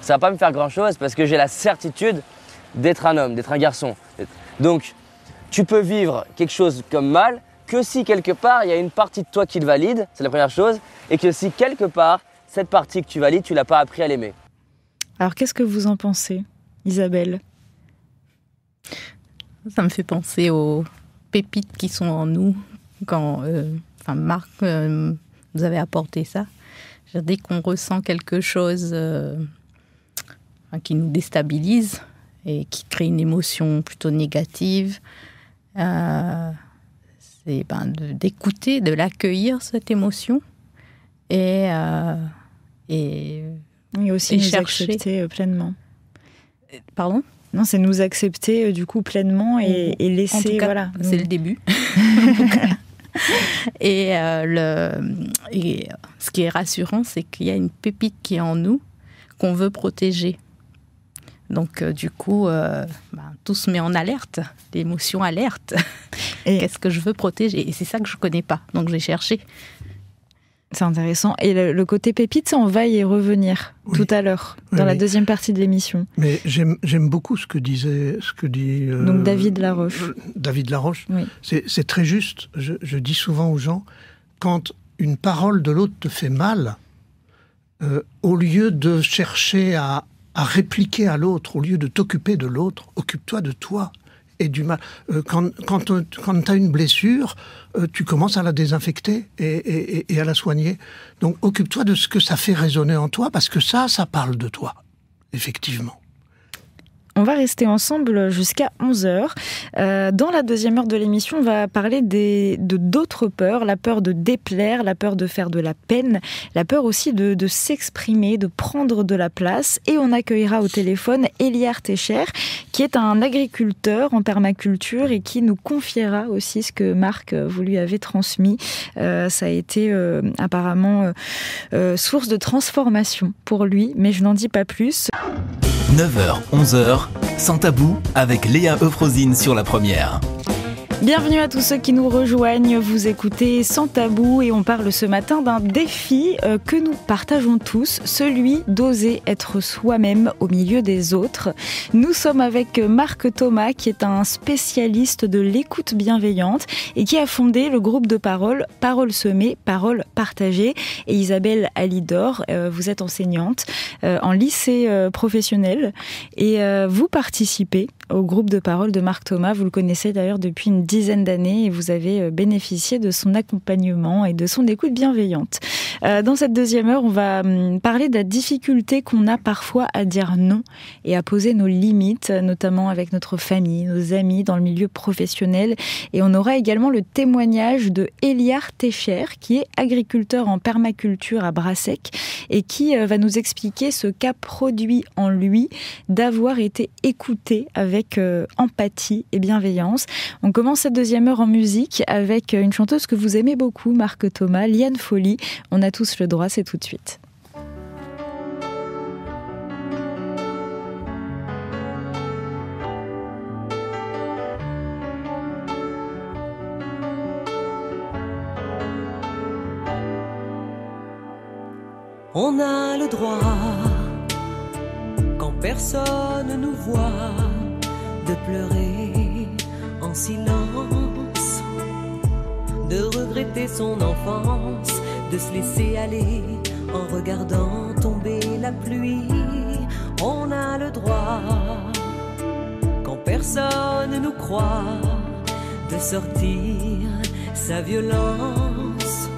G: ça ne va pas me faire grand-chose parce que j'ai la certitude d'être un homme, d'être un garçon. Donc, tu peux vivre quelque chose comme mal que si quelque part il y a une partie de toi qui le valide, c'est la première chose, et que si quelque part, cette partie que tu valides, tu ne l'as pas appris à l'aimer.
B: Alors, qu'est-ce que vous en pensez, Isabelle ?
D: Ça me fait penser aux pépites qui sont en nous. Quand Marc nous avait apporté ça. Dès qu'on ressent quelque chose qui nous déstabilise et qui crée une émotion plutôt négative, c'est d'écouter, de l'accueillir, cette émotion, et
B: aussi nous
D: chercher.
B: Accepter pleinement.
D: Pardon ?
B: Non, c'est nous accepter du coup pleinement et laisser.
D: En tout cas, c'est le début. Et ce qui est rassurant, c'est qu'il y a une pépite qui est en nous qu'on veut protéger. Donc du coup, tout se met en alerte, l'émotion alerte. Et qu'est-ce que je veux protéger ? Et c'est ça que je ne connais pas, donc j'ai cherché.
B: C'est intéressant. Et le côté pépite, ça, on va y revenir tout à l'heure, dans la deuxième partie de l'émission.
C: Mais j'aime beaucoup ce que dit...
B: Donc David Laroche.
C: David Laroche.
B: Oui.
C: C'est très juste. Je dis souvent aux gens, quand une parole de l'autre te fait mal, au lieu de chercher à répliquer à l'autre, au lieu de t'occuper de l'autre, occupe-toi de toi. Et du mal. Quand tu as une blessure, tu commences à la désinfecter et à la soigner. Donc occupe-toi de ce que ça fait résonner en toi, parce que ça parle de toi, effectivement.
B: On va rester ensemble jusqu'à 11h. Dans la deuxième heure de l'émission, on va parler d'autres peurs. La peur de déplaire, la peur de faire de la peine, la peur aussi de s'exprimer, de prendre de la place. Et on accueillera au téléphone Eliar Techer, qui est un agriculteur en permaculture et qui nous confiera aussi ce que Marc, vous lui avez transmis. Ça a été apparemment source de transformation pour lui, mais je n'en dis pas plus.
A: 9h, 11h, sans tabou, avec Léa Euphrosine sur la première.
B: Bienvenue à tous ceux qui nous rejoignent, vous écoutez Sans Tabou et on parle ce matin d'un défi que nous partageons tous, celui d'oser être soi-même au milieu des autres. Nous sommes avec Marc Thomas qui est un spécialiste de l'écoute bienveillante et qui a fondé le groupe de parole Parole semée, Parole partagée. Et Isabelle Alidor, vous êtes enseignante en lycée professionnel et vous participez au groupe de parole de Marc Thomas. Vous le connaissez d'ailleurs depuis une dizaine d'années et vous avez bénéficié de son accompagnement et de son écoute bienveillante. Dans cette deuxième heure, on va parler de la difficulté qu'on a parfois à dire non et à poser nos limites, notamment avec notre famille, nos amis, dans le milieu professionnel. Et on aura également le témoignage de Eliar Techer, qui est agriculteur en permaculture à Brassec et qui va nous expliquer ce qu'a produit en lui d'avoir été écouté avec empathie et bienveillance. On commence cette deuxième heure en musique avec une chanteuse que vous aimez beaucoup, Marc Thomas, Liane Folly. On a tous le droit, c'est tout de suite.
E: On a le droit, quand personne nous voit, de pleurer en silence, de regretter son enfance, de se laisser aller en regardant tomber la pluie. On a le droit, quand personne nous croit, de sortir sa violence,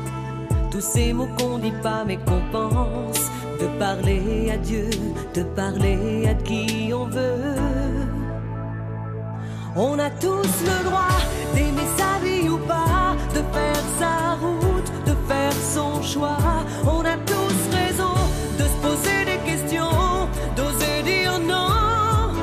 E: tous ces mots qu'on dit pas mais qu'on pense, de parler à Dieu, de parler à qui on veut. On a tous le droit d'aimer sa vie ou pas, de faire sa route, de faire son choix. On a tous raison de se poser des questions, d'oser dire non.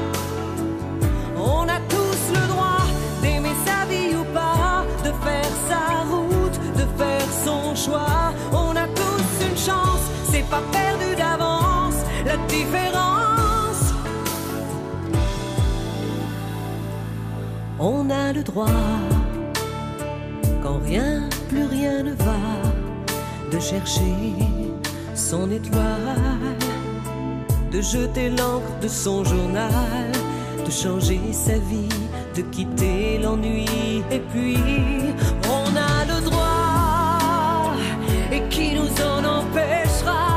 E: On a tous le droit d'aimer sa vie ou pas, de faire sa route, de faire son choix. On a tous une chance, c'est pas perdu d'avance, la différence. On a le droit, quand rien, plus rien ne va, de chercher son étoile, de jeter l'encre de son journal, de changer sa vie, de quitter l'ennui. Et puis, on a le droit, et qui nous en empêchera,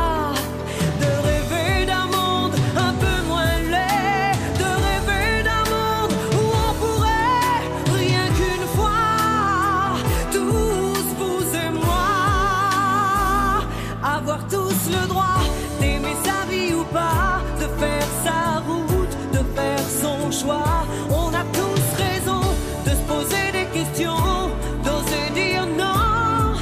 E: le droit d'aimer sa vie ou pas, de faire sa route, de faire son choix. On a tous raison de se poser des questions, d'oser dire non.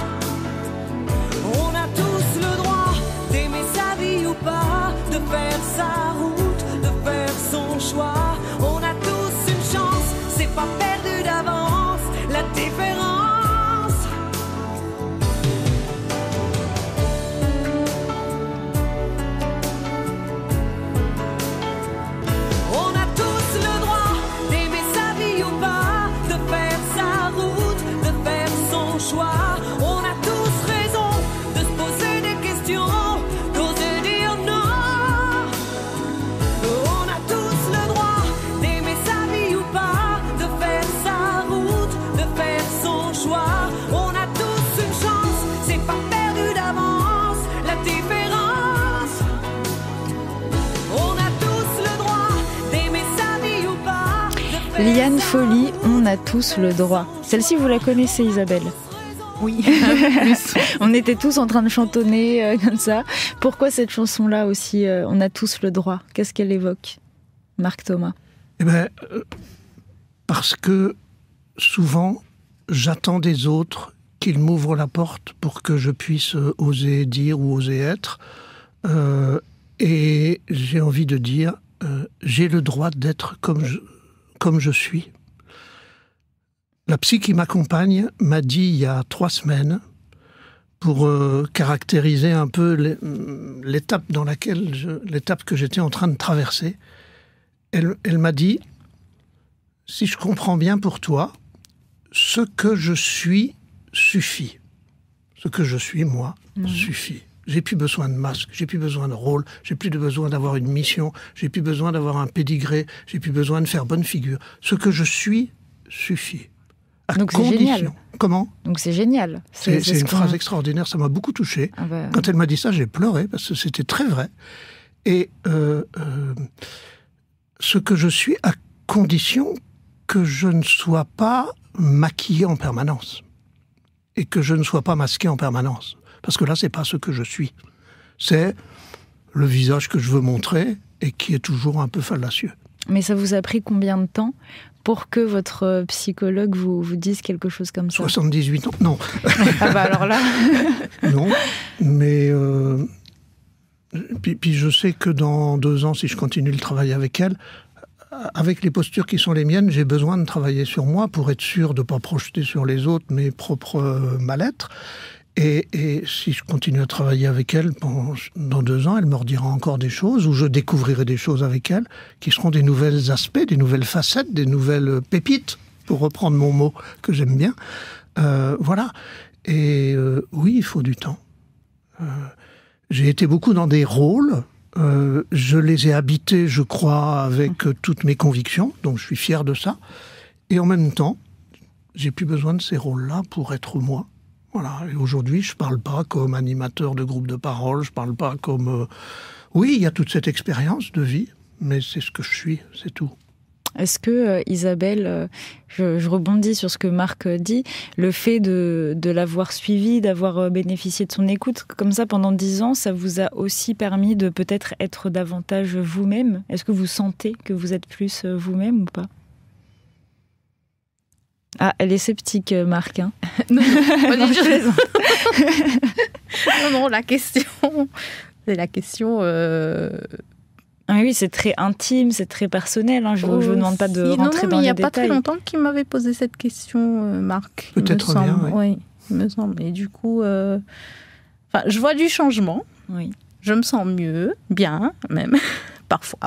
E: On a tous le droit d'aimer sa vie ou pas, de faire sa route, de faire son choix. On a tous une chance, c'est pas perdu d'avance, la différence. On a tous raison de se poser des questions, d'oser dire non. On a tous le droit d'aimer sa vie ou pas, de faire sa route, de faire son choix. On a tous une chance, c'est pas perdu d'avance, la différence. On a tous le droit d'aimer sa vie ou pas, de faire
B: Liane Folly, on a tous le droit. Celle-ci, vous la connaissez, Isabelle ?
D: Oui.
B: On était tous en train de chantonner comme ça. Pourquoi cette chanson-là aussi, on a tous le droit ? Qu'est-ce qu'elle évoque, Marc Thomas ?
C: Eh bien, parce que souvent, j'attends des autres qu'ils m'ouvrent la porte pour que je puisse oser dire ou oser être. Et j'ai envie de dire, j'ai le droit d'être comme je suis. La psy qui m'accompagne m'a dit il y a 3 semaines, pour caractériser un peu l'étape l'étape que j'étais en train de traverser, elle m'a dit, si je comprends bien pour toi, ce que je suis suffit. Ce que je suis, moi, suffit. J'ai plus besoin de masque, j'ai plus besoin de rôle, j'ai plus besoin d'avoir une mission, j'ai plus besoin d'avoir un pédigré, j'ai plus besoin de faire bonne figure. Ce que je suis suffit.
B: Donc c'est génial.
C: Comment ?
B: Donc c'est génial.
C: C'est une phrase extraordinaire, ça m'a beaucoup touché.
B: Ah bah...
C: Quand elle m'a dit ça, j'ai pleuré, parce que c'était très vrai. Et ce que je suis, à condition que je ne sois pas maquillé en permanence. Et que je ne sois pas masqué en permanence. Parce que là, c'est pas ce que je suis. C'est le visage que je veux montrer et qui est toujours un peu fallacieux.
B: Mais ça vous a pris combien de temps pour que votre psychologue vous dise quelque chose comme ça ?
C: 78 ans, non.
B: Ah bah alors là...
C: Non, mais... Puis je sais que dans 2 ans, si je continue le travail avec elle, avec les postures qui sont les miennes, j'ai besoin de travailler sur moi pour être sûr de ne pas projeter sur les autres mes propres mal-être. Et si je continue à travailler avec elle, dans 2 ans, elle me redira encore des choses, ou je découvrirai des choses avec elle, qui seront des nouveaux aspects, des nouvelles facettes, des nouvelles pépites, pour reprendre mon mot que j'aime bien. Voilà. Et oui, il faut du temps. J'ai été beaucoup dans des rôles. Je les ai habités, je crois, avec toutes mes convictions, donc je suis fier de ça. Et en même temps, j'ai plus besoin de ces rôles-là pour être moi. Voilà. Et aujourd'hui, je parle pas comme animateur de groupe de parole, je parle pas comme... Oui, il y a toute cette expérience de vie, mais c'est ce que je suis, c'est tout.
B: Est-ce que, Isabelle, je rebondis sur ce que Marc dit, le fait de l'avoir suivi, d'avoir bénéficié de son écoute, comme ça pendant 10 ans, ça vous a aussi permis de peut-être être davantage vous-même ? Est-ce que vous sentez que vous êtes plus vous-même ou pas ? Ah, elle est sceptique, Marc. Hein.
D: Non, non, la question... C'est la question...
B: Ah oui, c'est très intime, c'est très personnel. Hein. Je ne vous demande pas de rentrer dans les détails.
D: Il n'y a pas très longtemps qu'il m'avait posé cette question, Marc.
C: Peut-être bien,
D: oui. Il me semble. Et du coup, je vois du changement.
B: Oui.
D: Je me sens mieux, bien même. Parfois,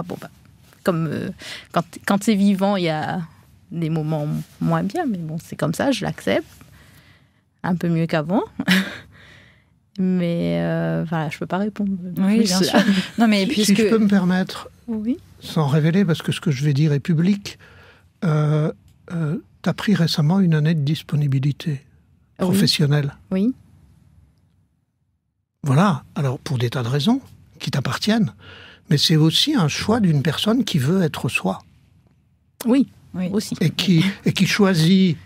D: comme quand c'est vivant, il y a des moments moins bien, mais bon, c'est comme ça, je l'accepte. Un peu mieux qu'avant. Mais je ne peux pas répondre.
B: Oui, bien sûr. Non, mais
C: si je peux me permettre,
D: oui.
C: Sans révéler, parce que ce que je vais dire est public, tu as pris récemment une année de disponibilité professionnelle.
D: Oui.
C: Voilà, alors pour des tas de raisons qui t'appartiennent, mais c'est aussi un choix d'une personne qui veut être soi.
D: Oui, aussi.
C: Et qui choisit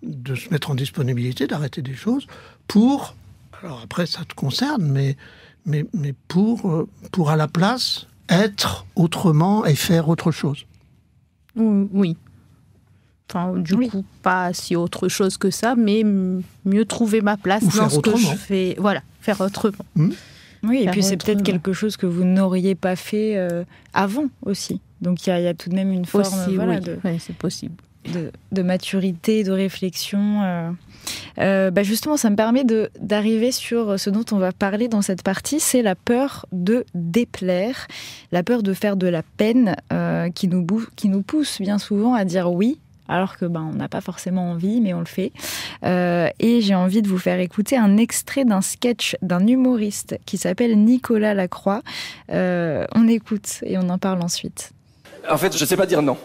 C: de se mettre en disponibilité, d'arrêter des choses pour... Alors après, ça te concerne, mais pour à la place être autrement et faire autre chose.
D: Oui. Enfin, du coup, pas si autre chose que ça, mais mieux trouver ma place dans ce que je fais. Voilà, faire autrement.
B: Oui, et puis c'est peut-être quelque chose que vous n'auriez pas fait avant aussi. Donc il y a tout de même une forme
D: c'est possible.
B: De maturité, de réflexion. Justement, ça me permet d'arriver sur ce dont on va parler dans cette partie, c'est la peur de déplaire, la peur de faire de la peine qui nous pousse bien souvent à dire oui, alors que on n'a pas forcément envie, mais on le fait. Et j'ai envie de vous faire écouter un extrait d'un sketch d'un humoriste qui s'appelle Nicolas Lacroix. On écoute et on en parle ensuite.
H: En fait, je ne sais pas dire non.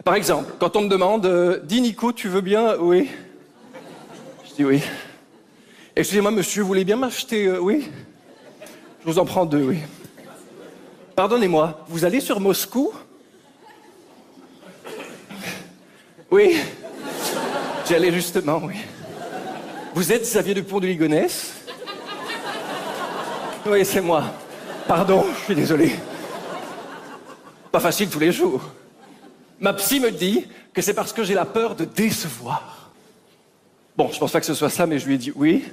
H: Par exemple, quand on me demande « Dis Nico, tu veux bien ?» Oui. Je dis oui. « Excusez-moi, monsieur, vous voulez bien m'acheter oui. Je vous en prends 2, oui. Pardonnez-moi, vous allez sur Moscou ? Oui. J'y allais justement, oui. Vous êtes Xavier Dupont de Ligonnès ? Oui, c'est moi. Pardon, je suis désolé. Pas facile tous les jours. Ma psy me dit que c'est parce que j'ai la peur de décevoir. Bon, je pense pas que ce soit ça, mais je lui ai dit oui.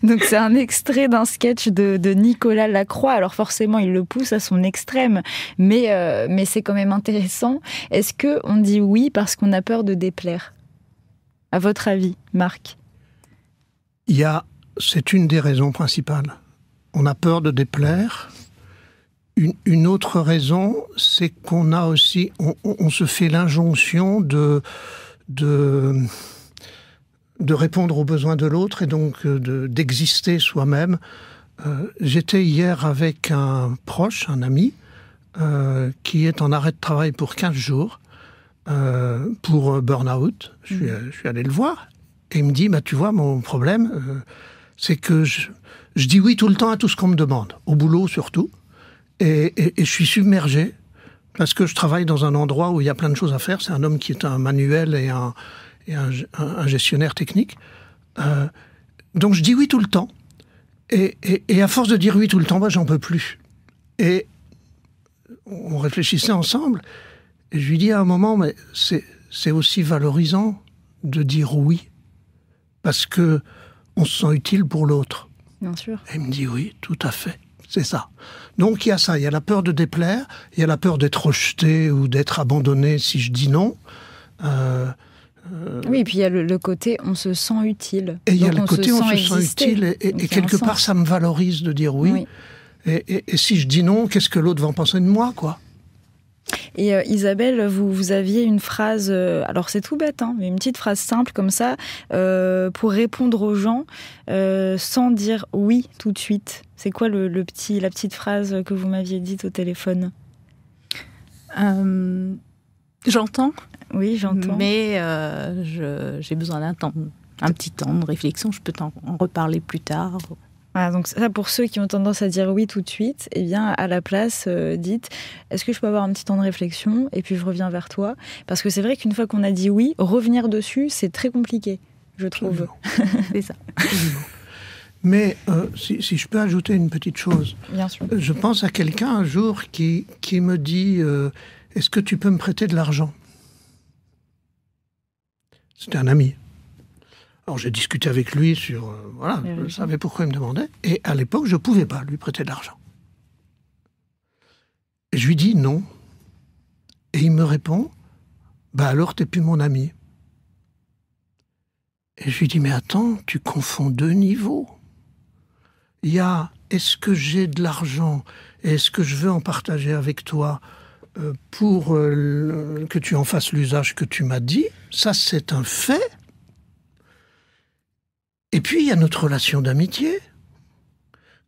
B: Donc c'est un extrait d'un sketch de Nicolas Lacroix. Alors forcément, il le pousse à son extrême, mais c'est quand même intéressant. Est-ce qu'on dit oui parce qu'on a peur de déplaire ? À votre avis, Marc ?
C: C'est une des raisons principales. On a peur de déplaire. Une autre raison, c'est qu'on a aussi, on se fait l'injonction de répondre aux besoins de l'autre et donc d'exister soi-même. J'étais hier avec un proche, un ami, qui est en arrêt de travail pour 15 jours, pour burn-out. Je suis allé le voir et il me dit, tu vois, mon problème, c'est que je dis oui tout le temps à tout ce qu'on me demande, au boulot surtout, et je suis submergé parce que je travaille dans un endroit où il y a plein de choses à faire. C'est un homme qui est un manuel et un gestionnaire technique. Donc je dis oui tout le temps. Et à force de dire oui tout le temps, j'en peux plus. Et on réfléchissait ensemble. Et je lui dis à un moment, mais c'est aussi valorisant de dire oui. Parce que on se sent utile pour l'autre.
B: Bien sûr.
C: Et il me dit oui, tout à fait. C'est ça. Donc il y a ça, il y a la peur de déplaire, il y a la peur d'être rejeté ou d'être abandonné si je dis non.
B: Oui, et puis il y a le côté on se sent utile.
C: Et il y a le côté on se sent utile et quelque part ça me valorise de dire oui. Et si je dis non, qu'est-ce que l'autre va en penser de moi, quoi ?
B: Et Isabelle, vous aviez une phrase, alors c'est tout bête, mais une petite phrase simple comme ça, pour répondre aux gens sans dire oui tout de suite. C'est quoi la petite phrase que vous m'aviez dite au téléphone ?
D: J'entends.
B: Oui, j'entends.
D: Mais j'ai besoin d'un temps, un petit temps de réflexion. Je peux en reparler plus tard.
B: Voilà, donc ça, pour ceux qui ont tendance à dire oui tout de suite, eh bien, à la place, dites, est-ce que je peux avoir un petit temps de réflexion et puis je reviens vers toi ? Parce que c'est vrai qu'une fois qu'on a dit oui, revenir dessus, c'est très compliqué, je trouve.
D: C'est ça.
C: Mais si je peux ajouter une petite chose.
B: Bien sûr.
C: Je pense à quelqu'un un jour qui me dit est-ce que tu peux me prêter de l'argent ? C'était un ami. Alors j'ai discuté avec lui sur... je savais pourquoi il me demandait. Et à l'époque, je ne pouvais pas lui prêter de l'argent. Et je lui dis non. Et il me répond, alors t'es plus mon ami. Et je lui dis, mais attends, tu confonds deux niveaux. Il y a, est-ce que j'ai de l'argent et est-ce que je veux en partager avec toi pour que tu en fasses l'usage que tu m'as dit ? Ça, c'est un fait. Et puis, il y a notre relation d'amitié.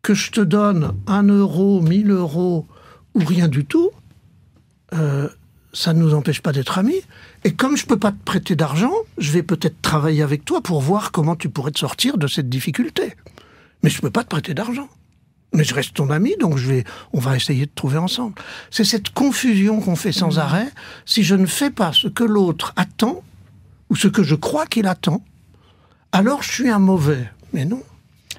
C: Que je te donne 1 euro, 1000 euros ou rien du tout, ça ne nous empêche pas d'être amis. Et comme je ne peux pas te prêter d'argent, je vais peut-être travailler avec toi pour voir comment tu pourrais te sortir de cette difficulté. Mais je ne peux pas te prêter d'argent. Mais je reste ton ami, donc on va essayer de trouver ensemble. C'est cette confusion qu'on fait sans arrêt. Si je ne fais pas ce que l'autre attend, ou ce que je crois qu'il attend, alors je suis un mauvais. Mais non.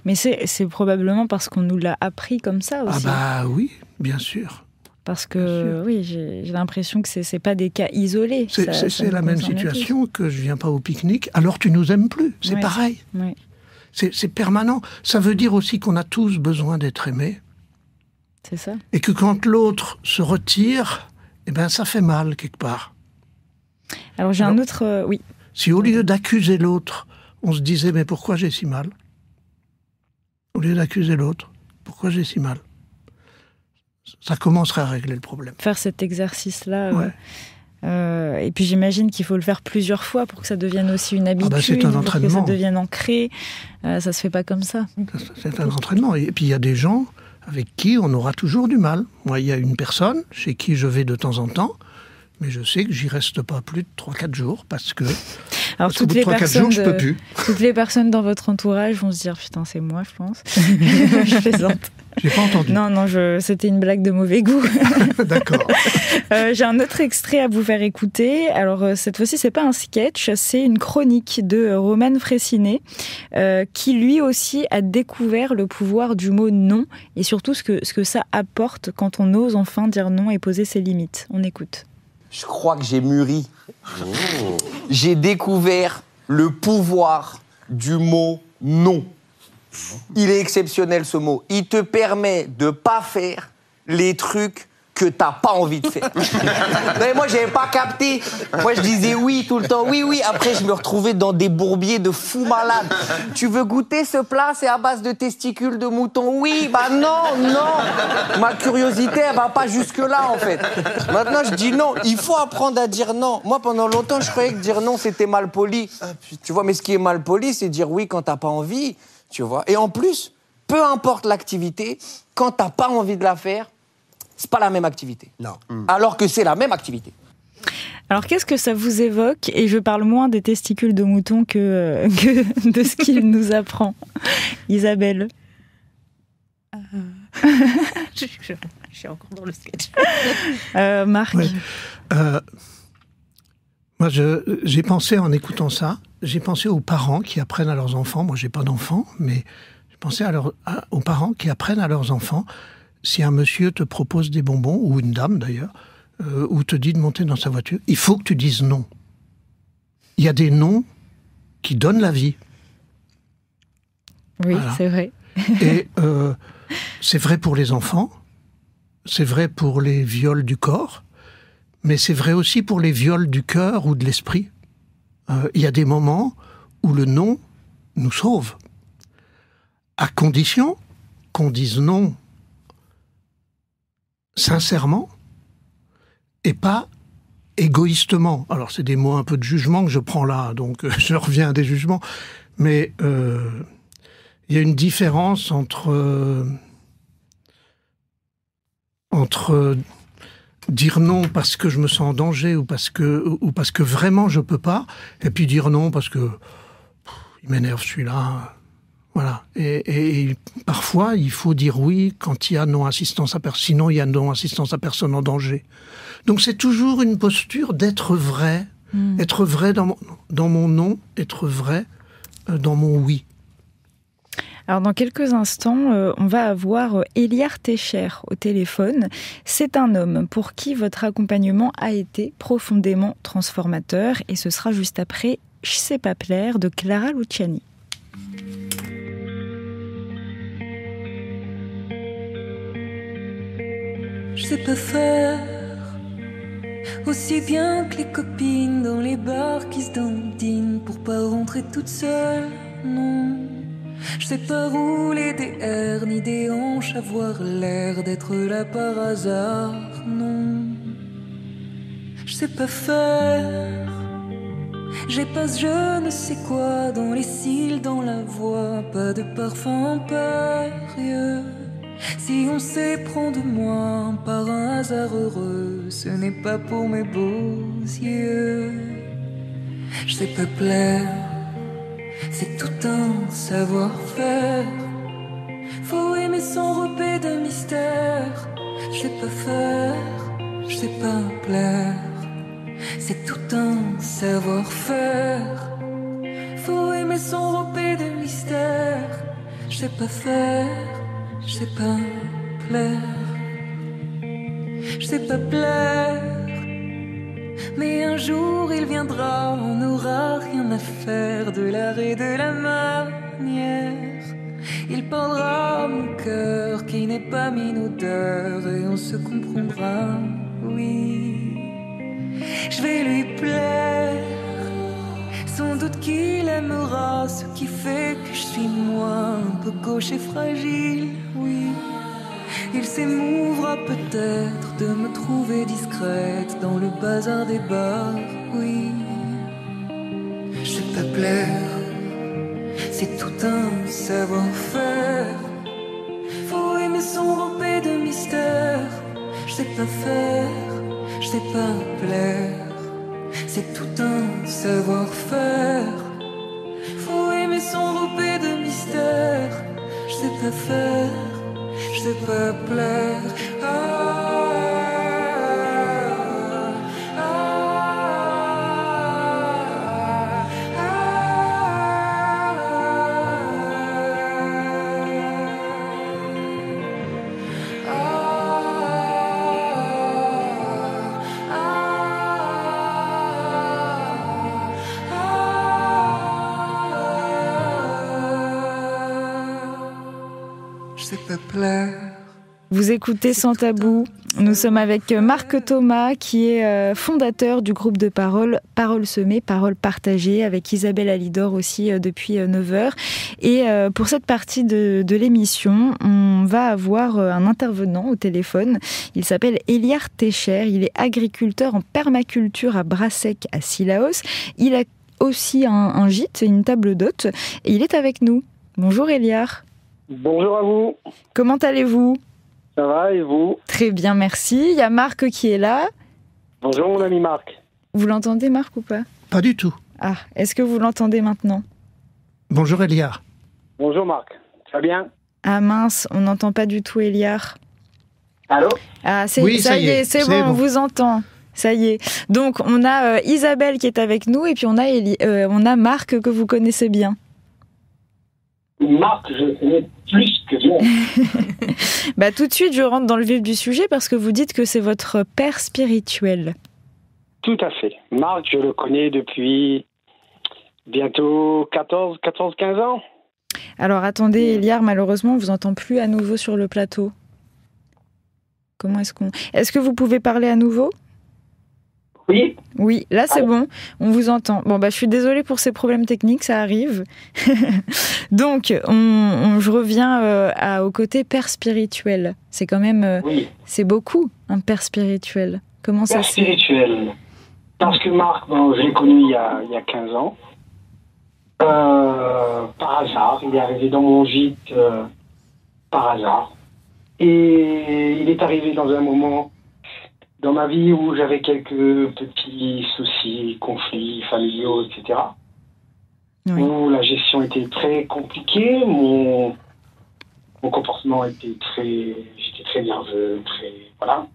B: Mais c'est probablement parce qu'on nous l'a appris comme ça aussi.
C: Oui, bien sûr.
B: Parce que, oui, j'ai l'impression que c'est pas des cas isolés.
C: C'est la même situation que je viens pas au pique-nique, alors tu nous aimes plus. C'est pareil.
B: Oui.
C: C'est permanent. Ça veut dire aussi qu'on a tous besoin d'être aimés.
B: C'est ça.
C: Et que quand l'autre se retire, ça fait mal quelque part.
B: Alors j'ai un autre... oui.
C: Si au lieu d'accuser l'autre, on se disait, mais pourquoi j'ai si mal ? Au lieu d'accuser l'autre, pourquoi j'ai si mal ? Ça commencerait à régler le problème.
B: Faire cet exercice-là. Et puis j'imagine qu'il faut le faire plusieurs fois pour que ça devienne aussi une habitude,
C: c'est un entraînement.
B: Pour que ça devienne ancré. Ça se fait pas comme ça.
C: C'est un entraînement. Et puis il y a des gens avec qui on aura toujours du mal. Moi, il y a une personne chez qui je vais de temps en temps, mais je sais que j'y reste pas plus de 3-4 jours parce que...
B: Alors,
C: au bout de 3-4 jours, je peux plus.
B: Toutes les personnes dans votre entourage vont se dire, putain, c'est moi, je pense. Je plaisante.
C: J'ai pas entendu.
B: Non, c'était une blague de mauvais goût.
C: D'accord.
B: J'ai un autre extrait à vous faire écouter. Alors, cette fois-ci, c'est pas un sketch, c'est une chronique de Roman Fressinet, qui lui aussi a découvert le pouvoir du mot non et surtout ce que ça apporte quand on ose enfin dire non et poser ses limites. On écoute.
I: Je crois que j'ai mûri. J'ai découvert le pouvoir du mot non. Il est exceptionnel ce mot. Il te permet de pas faire les trucs que t'as pas envie de faire. Mais moi, j'avais pas capté. Moi, je disais oui tout le temps. Oui, oui. Après, je me retrouvais dans des bourbiers de fous malades. Tu veux goûter ce plat? C'est à base de testicules de mouton. Oui, bah non. Ma curiosité, elle va pas jusque-là, en fait. Maintenant, je dis non. Il faut apprendre à dire non. Moi, pendant longtemps, je croyais que dire non, c'était mal poli. Tu vois, mais ce qui est mal poli, c'est dire oui quand t'as pas envie. Tu vois. Et en plus, peu importe l'activité, quand t'as pas envie de la faire, c'est pas la même activité.
J: Non.
I: Alors que c'est la même activité.
B: Alors, qu'est-ce que ça vous évoque? Et je parle moins des testicules de mouton que de ce qu'il nous apprend. Isabelle.
D: Je suis encore dans le sketch.
B: Marc.
C: Oui. Moi, j'ai pensé en écoutant ça, j'ai pensé aux parents qui apprennent à leurs enfants. Moi, j'ai pas d'enfants, mais j'ai pensé aux parents qui apprennent à leurs enfants. Si un monsieur te propose des bonbons, ou une dame d'ailleurs, ou te dit de monter dans sa voiture, il faut que tu dises non. Il y a des noms qui donnent la vie.
B: Oui,
C: voilà.
B: C'est vrai.
C: Et c'est vrai pour les enfants, c'est vrai pour les viols du corps, mais c'est vrai aussi pour les viols du cœur ou de l'esprit. Il y a des moments où le non nous sauve, à condition qu'on dise non sincèrement et pas égoïstement. Alors c'est des mots un peu de jugement que je prends là, donc je reviens à des jugements, mais il y a une différence entre dire non parce que je me sens en danger ou parce que vraiment je peux pas, et puis dire non parce que il m'énerve celui-là. Voilà. Et parfois, il faut dire oui quand il y a non-assistance à personne. Sinon, il y a non-assistance à personne en danger. Donc, c'est toujours une posture d'être vrai. Être vrai dans mon non, être vrai dans mon oui.
B: Alors, dans quelques instants, on va avoir Eliar Techer au téléphone. C'est un homme pour qui votre accompagnement a été profondément transformateur. Et ce sera juste après « Je sais pas plaire » de Clara Luciani.
E: Je sais pas faire aussi bien que les copines dans les bars qui se dandinent pour pas rentrer toute seule, non. Je sais pas rouler des airs ni des hanches, avoir l'air d'être là par hasard, non. Je sais pas faire, j'ai pas ce je ne sais quoi dans les cils, dans la voix, pas de parfum impérieux. Si on s'éprend de moi par un hasard heureux, ce n'est pas pour mes beaux yeux. Je sais pas plaire, c'est tout un savoir-faire. Faut aimer s'enrober de mystère. Je sais pas faire, je sais pas plaire. C'est tout un savoir-faire. Faut aimer s'enrober de mystère. Je sais pas faire, je sais pas plaire. Je sais pas plaire. Mais un jour il viendra, on n'aura rien à faire de l'art et de la manière. Il parlera à mon cœur qui n'est pas minaudeur et on se comprendra, oui. Je vais lui plaire, sans doute qu'il aimera ce qui fait que je suis moi, un peu gauche et fragile, oui. Il s'émouvra peut-être de me trouver discrète dans le bazar des bars, oui. Je sais pas plaire, c'est tout un savoir-faire. Faut aimer s'enrober de mystère. Je sais pas faire, je sais pas plaire. C'est tout un savoir-faire. Faut aimer s'enrober de mystère. Je sais pas faire,
J: je te peux plaire.
B: Vous écoutez Sans Tabou. Nous sommes avec Marc Thomas, qui est fondateur du groupe de parole Paroles semées, Paroles partagées, avec Isabelle Alidor aussi depuis 9h. Et pour cette partie de l'émission, on va avoir un intervenant au téléphone. Il s'appelle Eliar Techer. Il est agriculteur en permaculture à Brassec, à Cilaos. Il a aussi un gîte, une table d'hôte. Et il est avec nous. Bonjour Eliar.
K: Bonjour à vous.
B: Comment allez-vous ?
K: Ça va et vous ?
B: Très bien, merci. Il y a Marc qui est là.
K: Bonjour mon ami Marc.
B: Vous l'entendez Marc ou pas ?
C: Pas du tout.
B: Ah, est-ce que vous l'entendez maintenant ?
C: Bonjour Eliar.
K: Bonjour Marc, ça va bien ?
B: Ah mince, on n'entend pas du tout Eliar.
K: Allô ?
B: Ah,
C: oui,
B: ça y est, c'est bon, on vous entend. Ça y est. Donc on a Isabelle qui est avec nous et puis on a Marc que vous connaissez bien.
K: Marc, je connais plus que bien.
B: Bah, tout de suite, je rentre dans le vif du sujet parce que vous dites que c'est votre père spirituel.
K: Tout à fait. Marc, je le connais depuis bientôt 14-15 ans.
B: Alors attendez, Eliar, malheureusement, on vous entend plus à nouveau sur le plateau. Comment est-ce qu'on... Est-ce que vous pouvez parler à nouveau ?
K: Oui.
B: Oui, là c'est bon, on vous entend. Bon, bah, je suis désolée pour ces problèmes techniques, ça arrive. Donc, je reviens au côté père spirituel. C'est quand même, c'est beaucoup, un père spirituel. Comment ça se fait ?
K: Père spirituel. Parce que Marc, je l'ai connu il y a 15 ans. Par hasard, il est arrivé dans mon gîte par hasard. Et il est arrivé dans un moment dans ma vie où j'avais quelques petits soucis, conflits familiaux, etc. Oui. Où la gestion était très compliquée, mon comportement était j'étais très nerveux, voilà.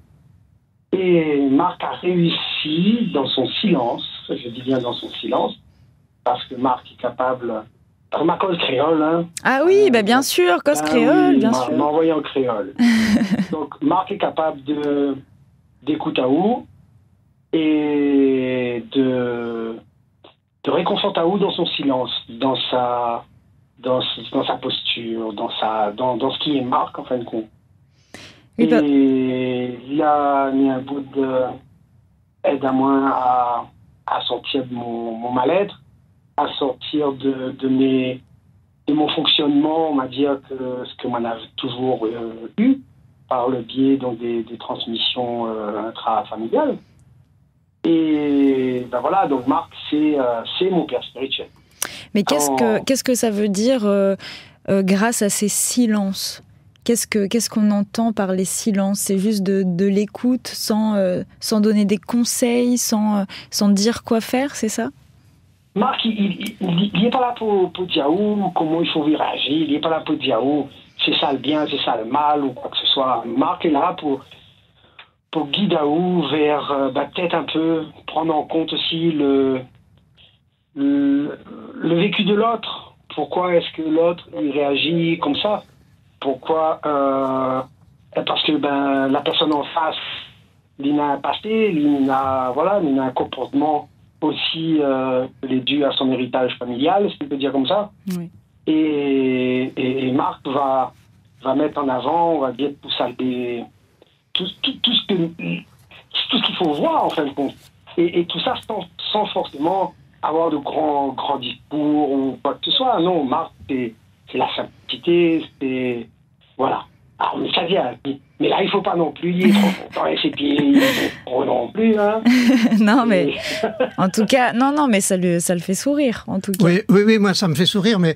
K: Et Marc a réussi dans son silence, je dis bien dans son silence, parce que Marc est capable, par ma cause créole, hein.
B: Ah oui, bien sûr, cause créole, bien sûr.
K: M'a envoyé en créole. Donc Marc est capable d'écoute à ou et de réconfort à ou dans son silence, dans sa posture, dans ce qui est Marc en fin de compte. Et il a mis un bout d'aide à moi à sortir de mon mal-être, à sortir de mon fonctionnement, on va dire que ce que moi j'avais toujours eu, par le biais donc des transmissions intrafamiliales. Et voilà, donc Marc, c'est mon père spirituel.
B: Mais qu'est-ce que ça veut dire grâce à ces silences ? Qu'est-ce qu'on entend par les silences ? C'est juste de l'écoute sans donner des conseils, sans dire quoi faire, c'est ça ?
K: Marc, il n'est pas là pour dire comment il faut réagir, il n'est pas là pour dire c'est ça le bien, c'est ça le mal, ou quoi que ce soit. Marc est là pour guider vers, peut-être un peu, prendre en compte aussi le vécu de l'autre. Pourquoi est-ce que l'autre il réagit comme ça ? Pourquoi parce que la personne en face, il a un passé, il a un comportement aussi il est dû à son héritage familial, si on peut dire comme ça.
B: Oui.
K: Et Marc va mettre en avant, on va dire tout ça, tout ce qu'il faut voir en fin de compte. Et tout ça sans forcément avoir de grands discours ou quoi que ce soit. Non, Marc, c'est la simplicité, c'est... Voilà. Alors, ça vient. Mais là, il ne faut pas non plus, il est trop content avec ses pieds, il est trop non plus. Hein.
B: Non, mais en tout cas, non, mais ça le fait sourire, en tout cas.
C: Oui, moi, ça me fait sourire, mais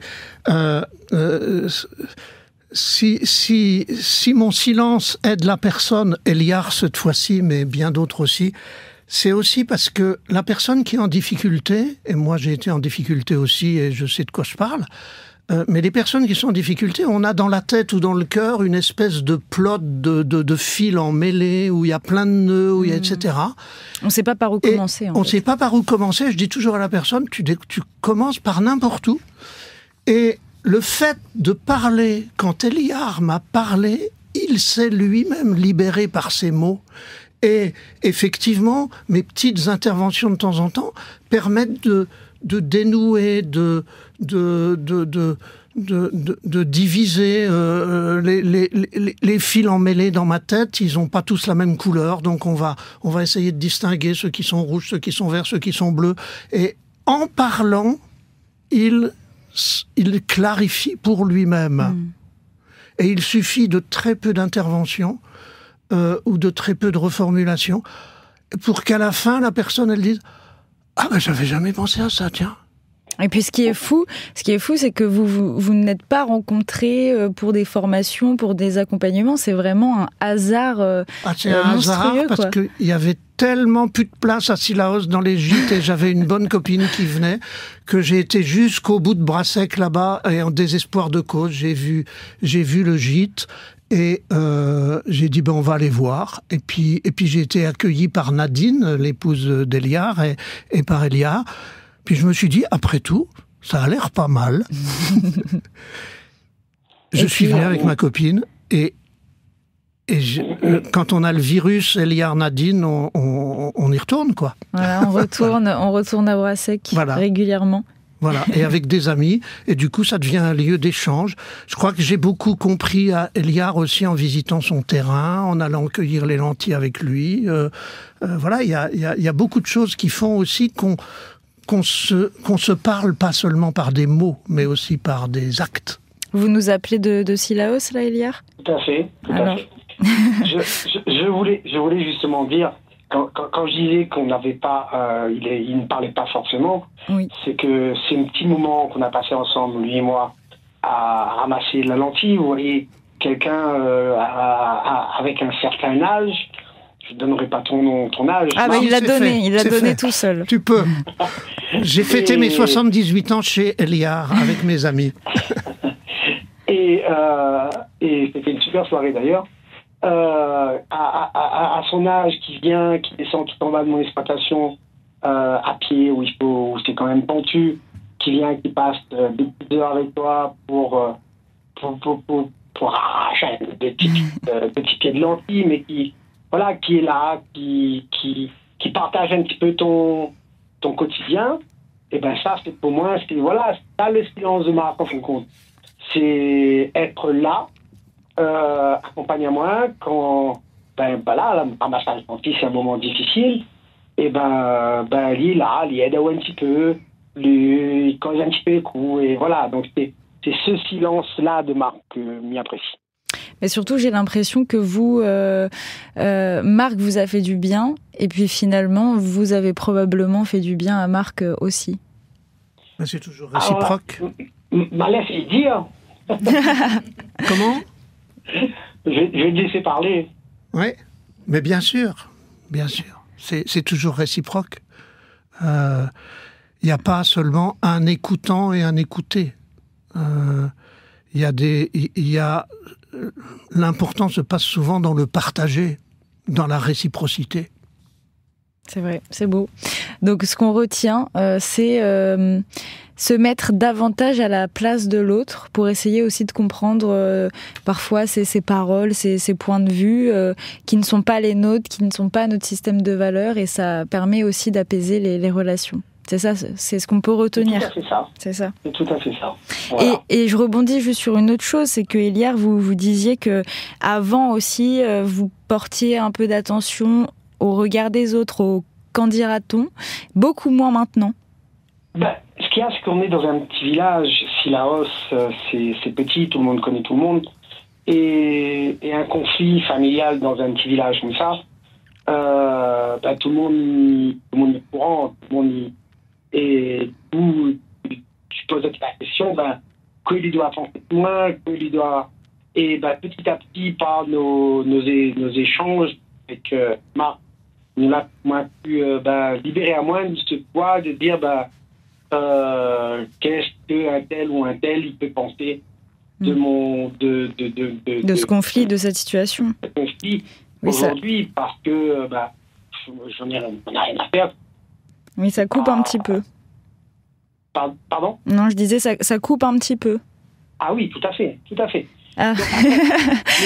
C: si mon silence aide la personne, Eliar cette fois-ci, mais bien d'autres aussi, c'est aussi parce que la personne qui est en difficulté, et moi j'ai été en difficulté aussi, et je sais de quoi je parle, Mais les personnes qui sont en difficulté, on a dans la tête ou dans le cœur une espèce de plot de fil emmêlé, où il y a plein de nœuds, où il y a, etc.
B: On ne sait pas par où commencer.
C: On ne sait pas par où commencer. Je dis toujours à la personne, tu commences par n'importe où. Et le fait de parler, quand Eliar m'a parlé, il s'est lui-même libéré par ses mots. Et effectivement, mes petites interventions de temps en temps permettent de dénouer, de diviser les fils emmêlés dans ma tête. Ils n'ont pas tous la même couleur, donc on va essayer de distinguer ceux qui sont rouges, ceux qui sont verts, ceux qui sont bleus. Et en parlant, il clarifie pour lui-même. Et il suffit de très peu d'interventions ou de très peu de reformulations pour qu'à la fin, la personne, elle dise « Ah ben, j'avais jamais pensé à ça, tiens ».
B: Et puis ce qui est fou, c'est que vous n'êtes pas rencontrés pour des formations, pour des accompagnements. C'est vraiment un hasard
C: c'est un
B: monstrueux,
C: hasard parce qu'il y avait tellement plus de place à Sillaos dans les gîtes et j'avais une bonne copine qui venait que j'ai été jusqu'au bout de Brassec là-bas et en désespoir de cause. J'ai vu le gîte. Et j'ai dit, on va aller voir. Et puis j'ai été accueilli par Nadine, l'épouse d'Eliar, et par Eliar. Puis je me suis dit, après tout, ça a l'air pas mal. Je suis venu avec ma copine, et quand on a le virus Eliar Nadine, on y retourne, quoi.
B: Voilà, on retourne à Brassec régulièrement.
C: Voilà, et avec des amis, et du coup ça devient un lieu d'échange. Je crois que j'ai beaucoup compris à Eliar aussi en visitant son terrain, en allant cueillir les lentilles avec lui. Voilà, il y a beaucoup de choses qui font aussi qu'on se parle pas seulement par des mots, mais aussi par des actes.
B: Vous nous appelez de Sillaos, là, Eliar ?
K: Tout à fait. Je voulais justement dire, quand je disais qu'on n'avait pas, il ne parlait pas forcément, oui. C'est que c'est un petit moment qu'on a passé ensemble, lui et moi, à ramasser la lentille. Vous voyez, quelqu'un avec un certain âge, je ne donnerai pas ton âge.
B: Ah, il l'a donné tout seul.
C: Tu peux. J'ai fêté mes 78 ans chez Eliar avec mes amis.
K: Et c'était une super soirée d'ailleurs. À son âge, qui descend tout en bas de mon exploitation à pied, où c'est quand même pentu, qui passe des petites heures avec toi pour arracher des petits pieds de lentilles, mais qui est là, qui partage un petit peu ton quotidien. Et ben ça, c'est pour moi, c'est ça le silence de Marc en fin de compte. C'est être là. Accompagne-moi quand ramassage lentilles, c'est un moment difficile, et lui là, il aide un petit peu, il cause un petit peu les coups, et voilà, donc c'est ce silence là de Marc que m'y apprécie.
B: Mais surtout, j'ai l'impression que vous, Marc vous a fait du bien, et puis finalement, vous avez probablement fait du bien à Marc aussi.
C: Mais c'est toujours réciproque.
K: Ma laissé dire.
C: Comment ?
K: Je vais te laisser parler.
C: Oui, mais bien sûr. C'est toujours réciproque. Il n'y a pas seulement un écoutant et un écouté. L'important se passe souvent dans le partager, dans la réciprocité.
B: C'est vrai, c'est beau. Donc ce qu'on retient, c'est se mettre davantage à la place de l'autre pour essayer aussi de comprendre parfois ses paroles, ses points de vue qui ne sont pas les nôtres, qui ne sont pas notre système de valeurs, et ça permet aussi d'apaiser les relations. C'est ça, c'est ce qu'on peut retenir.
K: C'est tout à fait ça.
B: C'est ça.
K: C'est tout à fait ça. Voilà.
B: Et je rebondis juste sur une autre chose, c'est que Eliar, vous disiez que avant aussi, vous portiez un peu d'attention au regard des autres, au qu'en dira-t-on, beaucoup moins maintenant.
K: Ce qu'il y a, c'est qu'on est dans un petit village, Sillaos, c'est petit, tout le monde connaît tout le monde, et un conflit familial dans un petit village comme ça, tout le monde est courant, tout le monde et tu poses la question, que lui doit penser moins, que lui doit, et petit à petit par nos échanges avec Marc, nous l'a pu libérer à moins de ce poids de dire qu'est-ce qu'un tel ou un tel il peut penser de
B: ce conflit, de cette situation.
K: Ce conflit
B: Oui,
K: aujourd'hui, parce que j'en ai rien à faire.
B: Oui, ça coupe un petit peu.
K: Pardon ?
B: Non, je disais ça coupe un petit peu.
K: Ah oui, tout à fait.
B: Ah.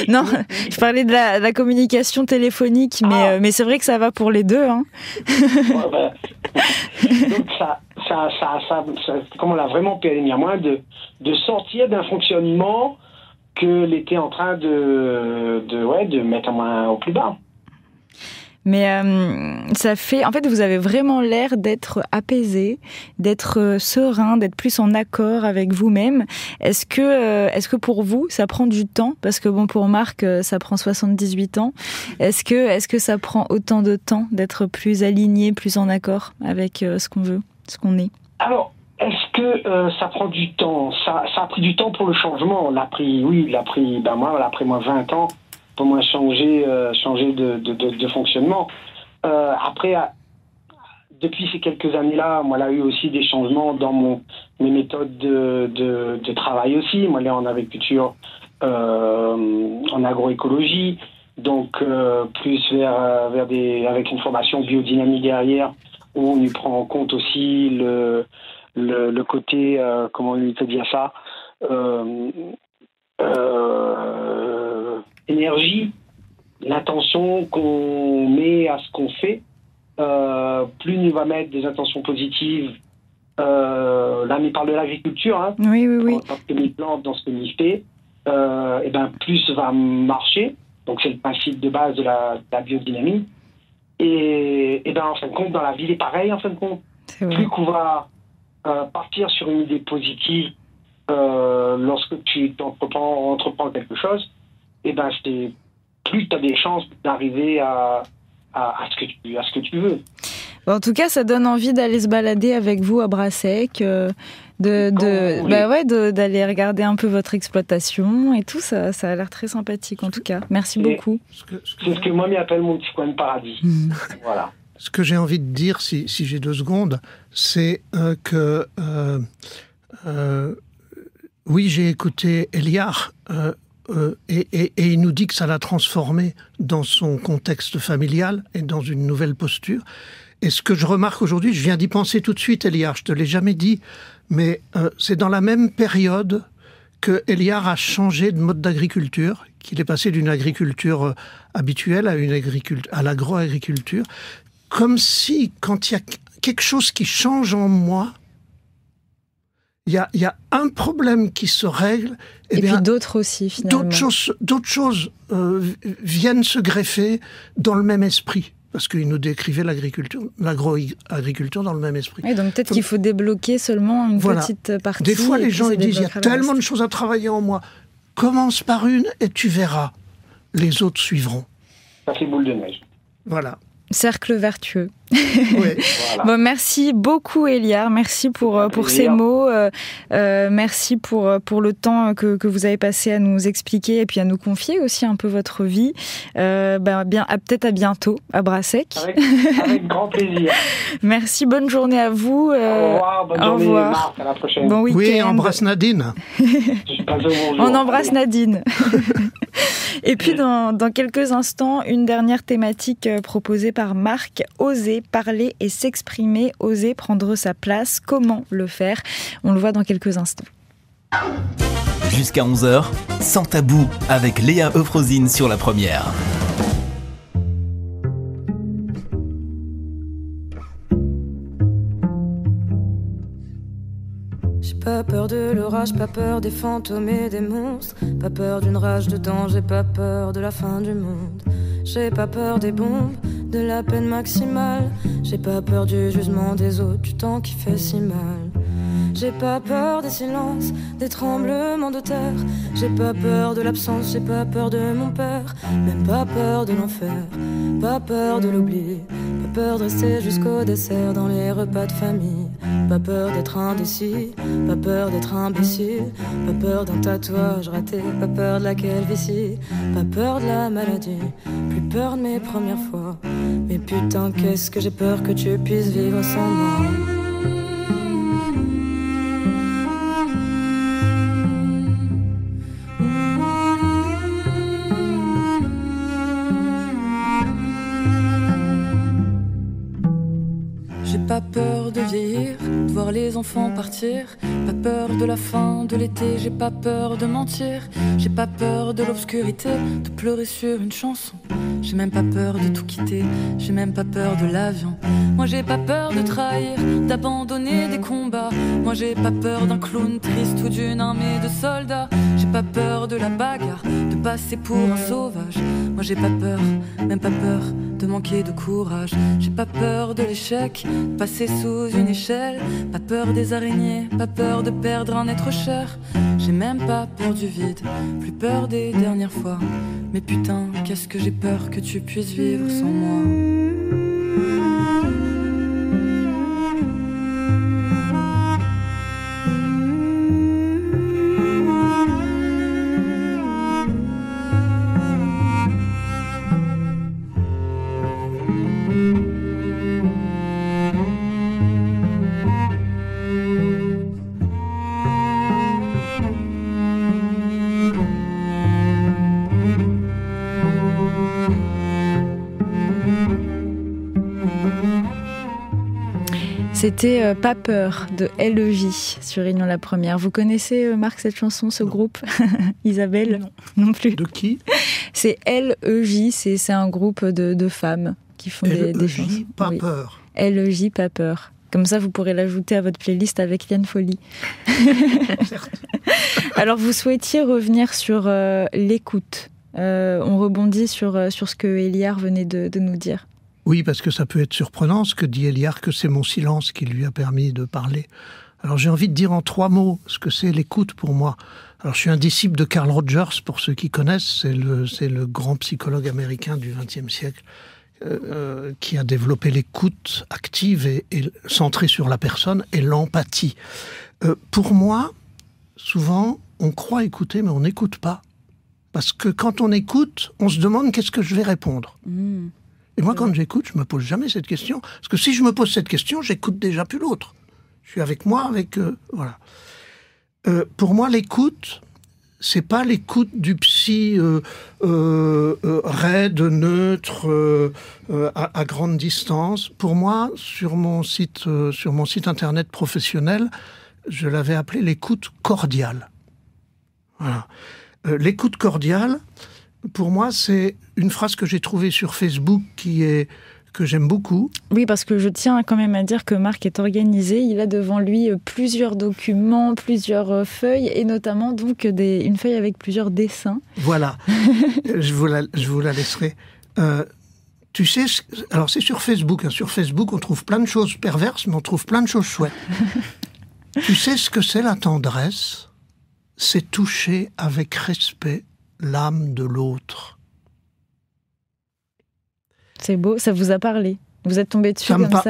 B: Non, je parlais de la communication téléphonique, mais c'est vrai que ça va pour les deux. Hein.
K: Donc ça comme on l'a vraiment permis à moi de sortir d'un fonctionnement que l'était en train de mettre au plus bas.
B: Mais ça fait... En fait, vous avez vraiment l'air d'être apaisé, d'être serein, d'être plus en accord avec vous-même. Est-ce que pour vous, ça prend du temps ? Parce que bon, pour Marc, ça prend 78 ans. Est-ce que ça prend autant de temps d'être plus aligné, plus en accord avec ce qu'on veut, ce qu'on est ?
K: Alors, est-ce que ça prend du temps ? Ça a pris du temps pour le changement. Moi, après 20 ans, pour moi changer de fonctionnement. Après, depuis ces quelques années-là, moi, il y a eu aussi des changements dans mes méthodes de travail aussi. Moi, là, en agriculture, en agroécologie, donc plus avec une formation biodynamique derrière, où on y prend en compte aussi le côté, comment on peut dire ça, énergie, l'attention qu'on met à ce qu'on fait, plus on va mettre des intentions positives. Là, on parle de l'agriculture, hein.
B: Oui.
K: Dans ce qu'on y plante, dans ce qu'on y fait, plus va marcher. Donc, c'est le principe de base de la biodynamie. Et en fin de compte, dans la vie, il est pareil, en fin de compte. Plus qu'on va partir sur une idée positive lorsque tu entreprends quelque chose, c'est plus tu as des chances d'arriver à ce que tu veux.
B: En tout cas, ça donne envie d'aller se balader avec vous à Brassec, d'aller regarder un peu votre exploitation et tout. Ça a l'air très sympathique, en tout cas. Merci beaucoup.
K: C'est ce que moi m'appelle mon petit coin de paradis. Voilà.
C: Ce que j'ai envie de dire, si j'ai 2 secondes, c'est que oui, j'ai écouté Eliar. Et il nous dit que ça l'a transformé dans son contexte familial et dans une nouvelle posture. Et ce que je remarque aujourd'hui, je viens d'y penser tout de suite, Eliar, je te l'ai jamais dit, mais c'est dans la même période que Eliar a changé de mode d'agriculture, qu'il est passé d'une agriculture habituelle à l'agroagriculture, comme si, quand il y a quelque chose qui change en moi, il y a un problème qui se règle.
B: Et puis d'autres aussi, finalement.
C: D'autres choses viennent se greffer dans le même esprit. Parce qu'il nous décrivait l'agroagriculture dans le même esprit.
B: Oui, donc peut-être qu'il faut débloquer seulement une petite partie.
C: Des fois, les gens ils disent, il y a tellement de choses à travailler en moi. Commence par une et tu verras. Les autres suivront.
K: Ça fait boule de neige.
C: Voilà.
B: Cercle vertueux.
C: Oui.
K: Voilà.
B: Bon, merci beaucoup, Eliar. Merci pour ces mots. Merci pour le temps que vous avez passé à nous expliquer et puis à nous confier aussi un peu votre vie. Peut-être à bientôt à Brassec.
K: Avec grand plaisir.
B: Merci, bonne journée à vous.
K: Au revoir, bonne journée, Marc, à la prochaine.
B: Bon week-end.
C: Oui, embrasse Nadine.
B: On embrasse Nadine. Et puis dans quelques instants, une dernière thématique proposée par Marc, oser parler et s'exprimer, oser prendre sa place. Comment le faire ? On le voit dans quelques instants.
A: Jusqu'à 11h, sans tabou avec Léa Euphrosine sur la première.
J: J'ai pas peur de l'orage, pas peur des fantômes et des monstres, pas peur d'une rage de temps, j'ai pas peur de la fin du monde. J'ai pas peur des bombes, de la peine maximale, j'ai pas peur du jugement des autres, du temps qui fait si mal. J'ai pas peur des silences, des tremblements de terre, j'ai pas peur de l'absence, j'ai pas peur de mon père, même pas peur de l'enfer, pas peur de l'oubli, pas peur de rester jusqu'au dessert dans les repas de famille, pas peur d'être indécis, pas peur d'être imbécile, pas peur d'un tatouage raté, pas peur de la calvitie, pas peur de la maladie, plus peur de mes premières fois. Mais putain, qu'est-ce que j'ai peur que tu puisses vivre sans moi. les enfants partir. Pas peur de la fin de l'été, j'ai pas peur de mentir. J'ai pas peur de l'obscurité, de pleurer sur une chanson. J'ai même pas peur de tout quitter, j'ai même pas peur de l'avion. Moi j'ai pas peur de trahir, d'abandonner des combats. Moi j'ai pas peur d'un clown triste ou d'une armée de soldats. J'ai pas peur de la bagarre, de passer pour un sauvage. Moi j'ai pas peur, même pas peur de manquer de courage. J'ai pas peur de l'échec, de passer sous une échelle. Pas peur des araignées, pas peur de perdre un être cher. J'ai même pas peur du vide, plus peur des dernières fois. Mais putain, qu'est-ce que j'ai peur que tu puisses vivre sans moi.
B: C'était Pas peur de LEJ sur Réunion la Première. Vous connaissez, Marc, cette chanson, ce groupe? Isabelle? Non plus.
C: De qui?
B: C'est LEJ, c'est un groupe de femmes qui font des chansons.
C: Pas peur.
B: LEJ, Pas peur. Comme ça, vous pourrez l'ajouter à votre playlist avec Liane Folly. Alors, vous souhaitiez revenir sur l'écoute. On rebondit sur ce que Éliard venait de nous dire.
C: Oui, parce que ça peut être surprenant, ce que dit Éliard, que c'est mon silence qui lui a permis de parler. Alors j'ai envie de dire en 3 mots ce que c'est l'écoute pour moi. Alors je suis un disciple de Carl Rogers, pour ceux qui connaissent, c'est le grand psychologue américain du XXe siècle qui a développé l'écoute active et centrée sur la personne et l'empathie. Pour moi, souvent, on croit écouter, mais on n'écoute pas. Parce que quand on écoute, on se demande qu'est-ce que je vais répondre. Et moi, quand j'écoute, je me pose jamais cette question. Parce que si je me pose cette question, j'écoute déjà plus l'autre. Je suis avec moi, voilà. Pour moi, l'écoute, c'est pas l'écoute du psy raide, neutre, à grande distance. Pour moi, sur mon site internet professionnel, je l'avais appelé l'écoute cordiale. Voilà. L'écoute cordiale, pour moi, c'est une phrase que j'ai trouvée sur Facebook que j'aime beaucoup.
B: Oui, parce que je tiens quand même à dire que Marc est organisé. Il a devant lui plusieurs documents, plusieurs feuilles, et notamment donc une feuille avec plusieurs dessins.
C: Voilà, je vous la laisserai. Tu sais, alors c'est sur Facebook. Sur Facebook, on trouve plein de choses perverses, mais on trouve plein de choses chouettes. Tu sais ce que c'est la tendresse? C'est toucher avec respect l'âme de l'autre.
B: C'est beau, ça vous a parlé. Vous êtes tombé dessus comme ça.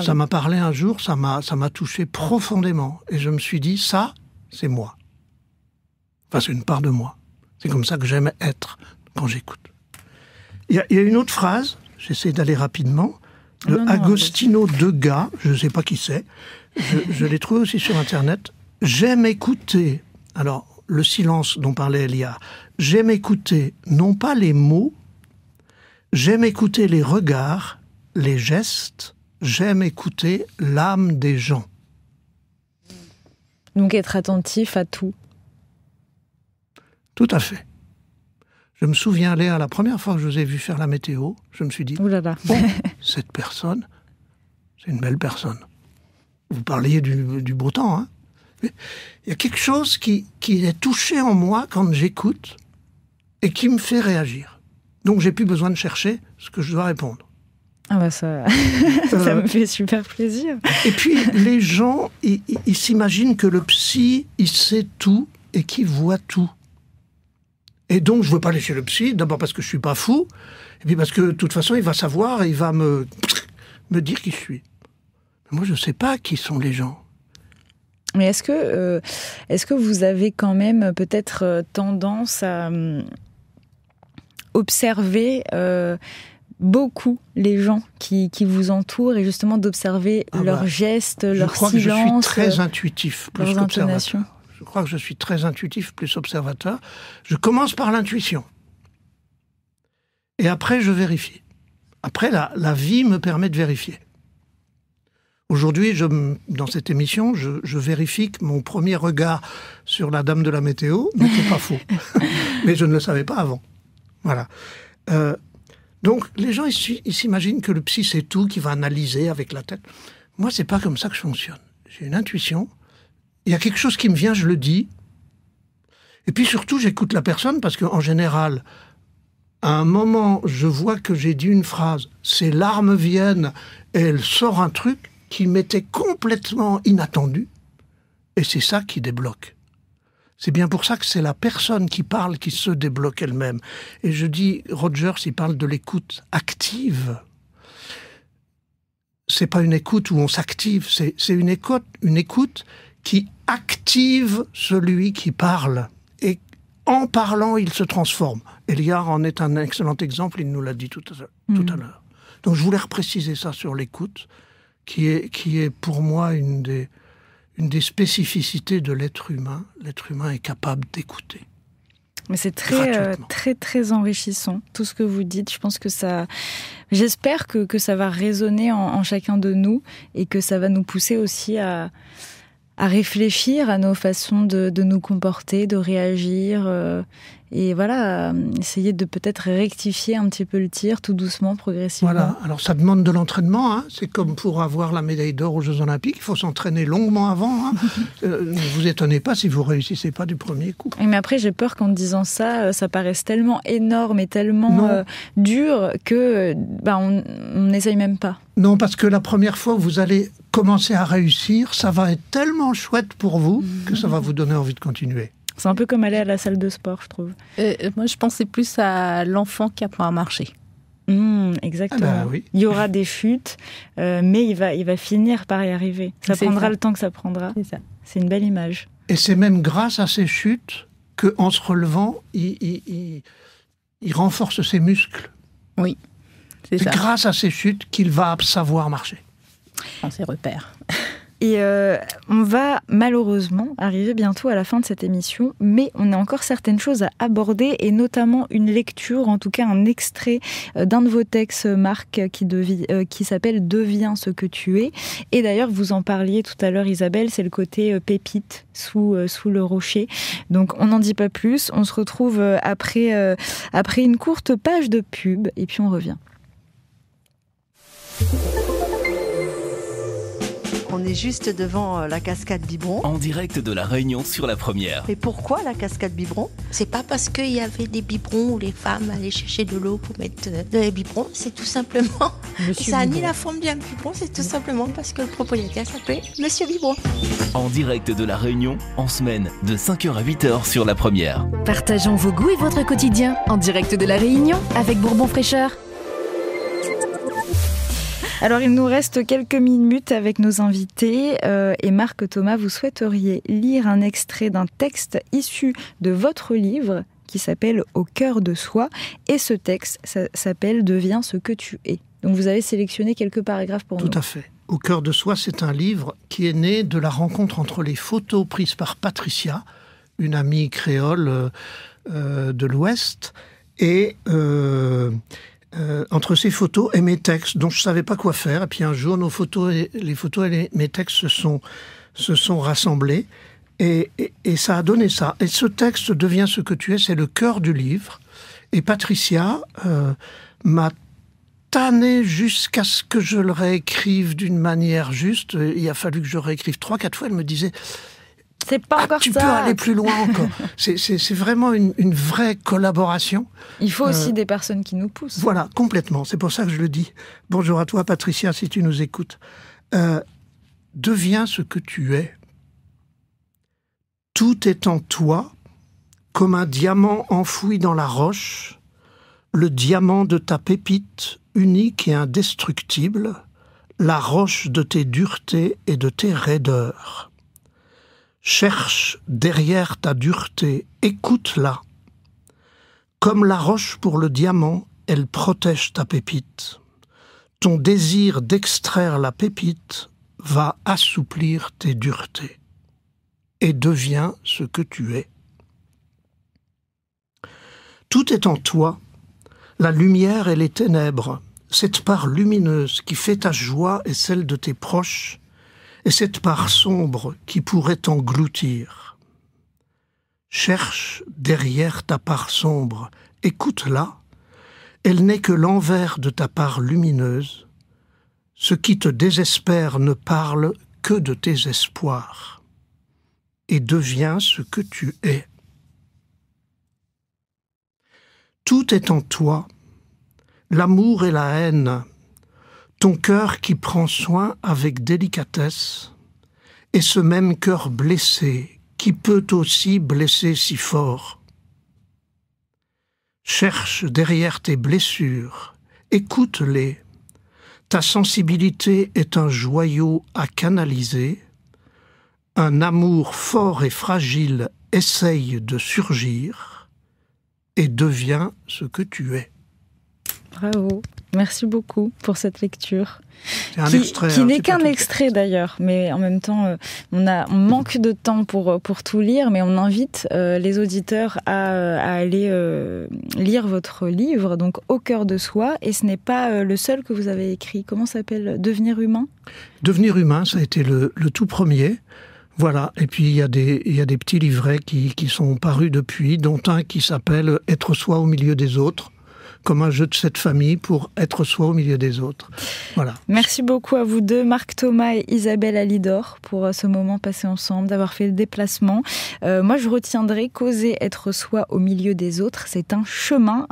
C: Ça m'a parlé un jour, ça m'a touché profondément. Et je me suis dit, ça, c'est moi. Enfin, c'est une part de moi. C'est comme ça que j'aime être quand j'écoute. Il y a une autre phrase, j'essaie d'aller rapidement, de Agostino Degas, je ne sais pas qui c'est, je l'ai trouvé aussi sur Internet. J'aime écouter, alors le silence dont parlait Elia, j'aime écouter non pas les mots, j'aime écouter les regards, les gestes, j'aime écouter l'âme des gens.
B: Donc être attentif à tout.
C: Tout à fait. Je me souviens, Léa, la première fois que je vous ai vu faire la météo, je me suis dit, bon, cette personne, c'est une belle personne. Vous parliez du beau temps, hein. Il y a quelque chose qui est touché en moi quand j'écoute et qui me fait réagir. Donc j'ai plus besoin de chercher ce que je dois répondre.
B: Ah bah ça me fait super plaisir.
C: Et puis les gens, ils s'imaginent que le psy, il sait tout et qu'il voit tout. Et donc je ne veux pas aller chez le psy, d'abord parce que je ne suis pas fou, et puis parce que de toute façon il va savoir et il va me dire qui je suis. Mais moi je ne sais pas qui sont les gens.
B: Mais est-ce que vous avez quand même peut-être tendance à observer beaucoup les gens qui vous entourent et justement d'observer leurs gestes, leurs silences,
C: je crois que je suis très intuitif, plus qu'observateur. Je crois que je suis très intuitif, plus observateur. Je commence par l'intuition. Et après, je vérifie. Après, la vie me permet de vérifier. Aujourd'hui, dans cette émission, je vérifie que mon premier regard sur la dame de la météo n'était pas faux. Mais je ne le savais pas avant. Voilà. Donc, les gens, ils s'imaginent que le psy, c'est tout, qu'il va analyser avec la tête. Moi, c'est pas comme ça que je fonctionne. J'ai une intuition. Il y a quelque chose qui me vient, je le dis. Et puis surtout, j'écoute la personne parce qu'en général, à un moment, je vois que j'ai dit une phrase, ses larmes viennent et elle sort un truc qui m'était complètement inattendu. Et c'est ça qui débloque. C'est bien pour ça que c'est la personne qui parle qui se débloque elle-même. Et je dis, Rogers, il parle de l'écoute active. C'est pas une écoute où on s'active, c'est une écoute qui active celui qui parle. Et en parlant, il se transforme. Eliard en est un excellent exemple, il nous l'a dit tout à l'heure. Donc je voulais repréciser ça sur l'écoute, qui est pour moi une des spécificités de l'être humain. L'être humain est capable d'écouter.
B: Mais c'est très, très enrichissant, tout ce que vous dites. Je pense que ça... J'espère que ça va résonner en chacun de nous et que ça va nous pousser aussi à réfléchir à nos façons de nous comporter, de réagir, et voilà, essayer de peut-être rectifier un petit peu le tir, tout doucement, progressivement.
C: Voilà, alors ça demande de l'entraînement, hein. C'est comme pour avoir la médaille d'or aux Jeux Olympiques, il faut s'entraîner longuement avant. Hein. Ne vous étonnez pas si vous réussissez pas du premier coup.
B: Mais après, j'ai peur qu'en disant ça, ça paraisse tellement énorme et tellement dur que on n'essaye même pas.
C: Non, parce que la première fois où vous allez commencer à réussir, ça va être tellement chouette pour vous que ça va vous donner envie de continuer.
B: C'est un peu comme aller à la salle de sport, je trouve.
D: Moi, je pensais plus à l'enfant qui apprend à marcher.
B: Exactement.
C: Ah bah oui.
B: Il y aura des chutes, mais il va finir par y arriver. Ça prendra le temps que ça prendra.
D: C'est ça.
B: C'est une belle image.
C: Et c'est même grâce à ces chutes qu'en se relevant, il renforce ses muscles.
D: Oui, c'est ça.
C: Grâce à ces chutes qu'il va savoir marcher.
D: On ses repères.
B: Et on va malheureusement arriver bientôt à la fin de cette émission, mais on a encore certaines choses à aborder, et notamment une lecture, en tout cas un extrait d'un de vos textes, Marc, qui s'appelle « Deviens ce que tu es ». Et d'ailleurs, vous en parliez tout à l'heure, Isabelle, c'est le côté pépite sous le rocher. Donc on n'en dit pas plus, on se retrouve après une courte page de pub, et puis on revient.
L: On est juste devant la cascade Biberon.
A: En direct de la Réunion sur la Première.
L: Et pourquoi la cascade Biberon?
M: C'est pas parce qu'il y avait des biberons où les femmes allaient chercher de l'eau pour mettre dans les biberons, c'est tout simplement... Ça a ni la forme d'un biberon, c'est tout simplement parce que le propriétaire s'appelait Monsieur Biberon.
A: En direct de la Réunion, en semaine, de 5h à 8h sur la Première.
N: Partageons vos goûts et votre quotidien, en direct de la Réunion, avec Bourbon Fraîcheur.
B: Alors, il nous reste quelques minutes avec nos invités. Et Marc Thomas, vous souhaiteriez lire un extrait d'un texte issu de votre livre qui s'appelle « Au cœur de soi ». Et ce texte s'appelle « Deviens ce que tu es ». Donc, vous avez sélectionné quelques paragraphes pour nous.
C: Tout à fait. « Au cœur de soi », c'est un livre qui est né de la rencontre entre les photos prises par Patricia, une amie créole de l'Ouest, et... entre ces photos et mes textes, dont je ne savais pas quoi faire. Et puis un jour, les photos et mes textes se sont rassemblés. Et ça a donné ça. Et ce texte devient ce que tu es, c'est le cœur du livre. Et Patricia m'a tanné jusqu'à ce que je le réécrive d'une manière juste. Il a fallu que je réécrive 3-4 fois. Elle me disait...
B: C'est pas encore
C: tu
B: ça.
C: peux aller plus loin encore. C'est vraiment une vraie collaboration.
B: Il faut aussi des personnes qui nous poussent.
C: Voilà, complètement. C'est pour ça que je le dis. Bonjour à toi, Patricia, si tu nous écoutes. Deviens ce que tu es. Tout est en toi, comme un diamant enfoui dans la roche, le diamant de ta pépite, unique et indestructible, la roche de tes duretés et de tes raideurs. Cherche derrière ta dureté, écoute-la. Comme la roche pour le diamant, elle protège ta pépite. Ton désir d'extraire la pépite va assouplir tes duretés. Et deviens ce que tu es. Tout est en toi, la lumière et les ténèbres, cette part lumineuse qui fait ta joie et celle de tes proches, et cette part sombre qui pourrait t'engloutir. Cherche derrière ta part sombre, écoute-la, elle n'est que l'envers de ta part lumineuse. Ce qui te désespère ne parle que de tes espoirs, et devient ce que tu es. Tout est en toi, l'amour et la haine, ton cœur qui prend soin avec délicatesse, et ce même cœur blessé qui peut aussi blesser si fort. Cherche derrière tes blessures, écoute-les. Ta sensibilité est un joyau à canaliser. Un amour fort et fragile essaye de surgir et devient ce que tu es.
B: Bravo, merci beaucoup pour cette lecture.
C: C'est un extrait,
B: qui n'est qu'un extrait d'ailleurs, mais en même temps, on manque de temps pour tout lire, mais on invite les auditeurs à aller lire votre livre, donc Au cœur de soi, et ce n'est pas le seul que vous avez écrit. Comment s'appelle ? Devenir humain ?
C: Devenir humain, ça a été le tout premier. Voilà, et puis il y a des petits livrets qui sont parus depuis, dont un qui s'appelle « Être soi au milieu des autres », comme un jeu de cette famille pour être soi au milieu des autres. Voilà.
B: Merci beaucoup à vous deux, Marc Thomas et Isabelle Alidor, pour ce moment passé ensemble, d'avoir fait le déplacement. Moi, je retiendrai qu'oser être soi au milieu des autres, c'est un chemin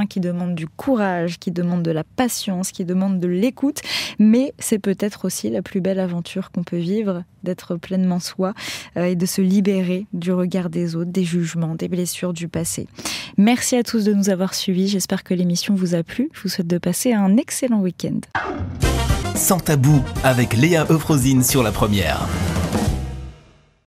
B: qui demande du courage, qui demande de la patience, qui demande de l'écoute, mais c'est peut-être aussi la plus belle aventure qu'on peut vivre, d'être pleinement soi et de se libérer du regard des autres, des jugements, des blessures du passé. Merci à tous de nous avoir suivis. J'espère que l'émission vous a plu. Je vous souhaite de passer un excellent week-end.
A: Sans tabou avec Léa Euphrosine sur la première.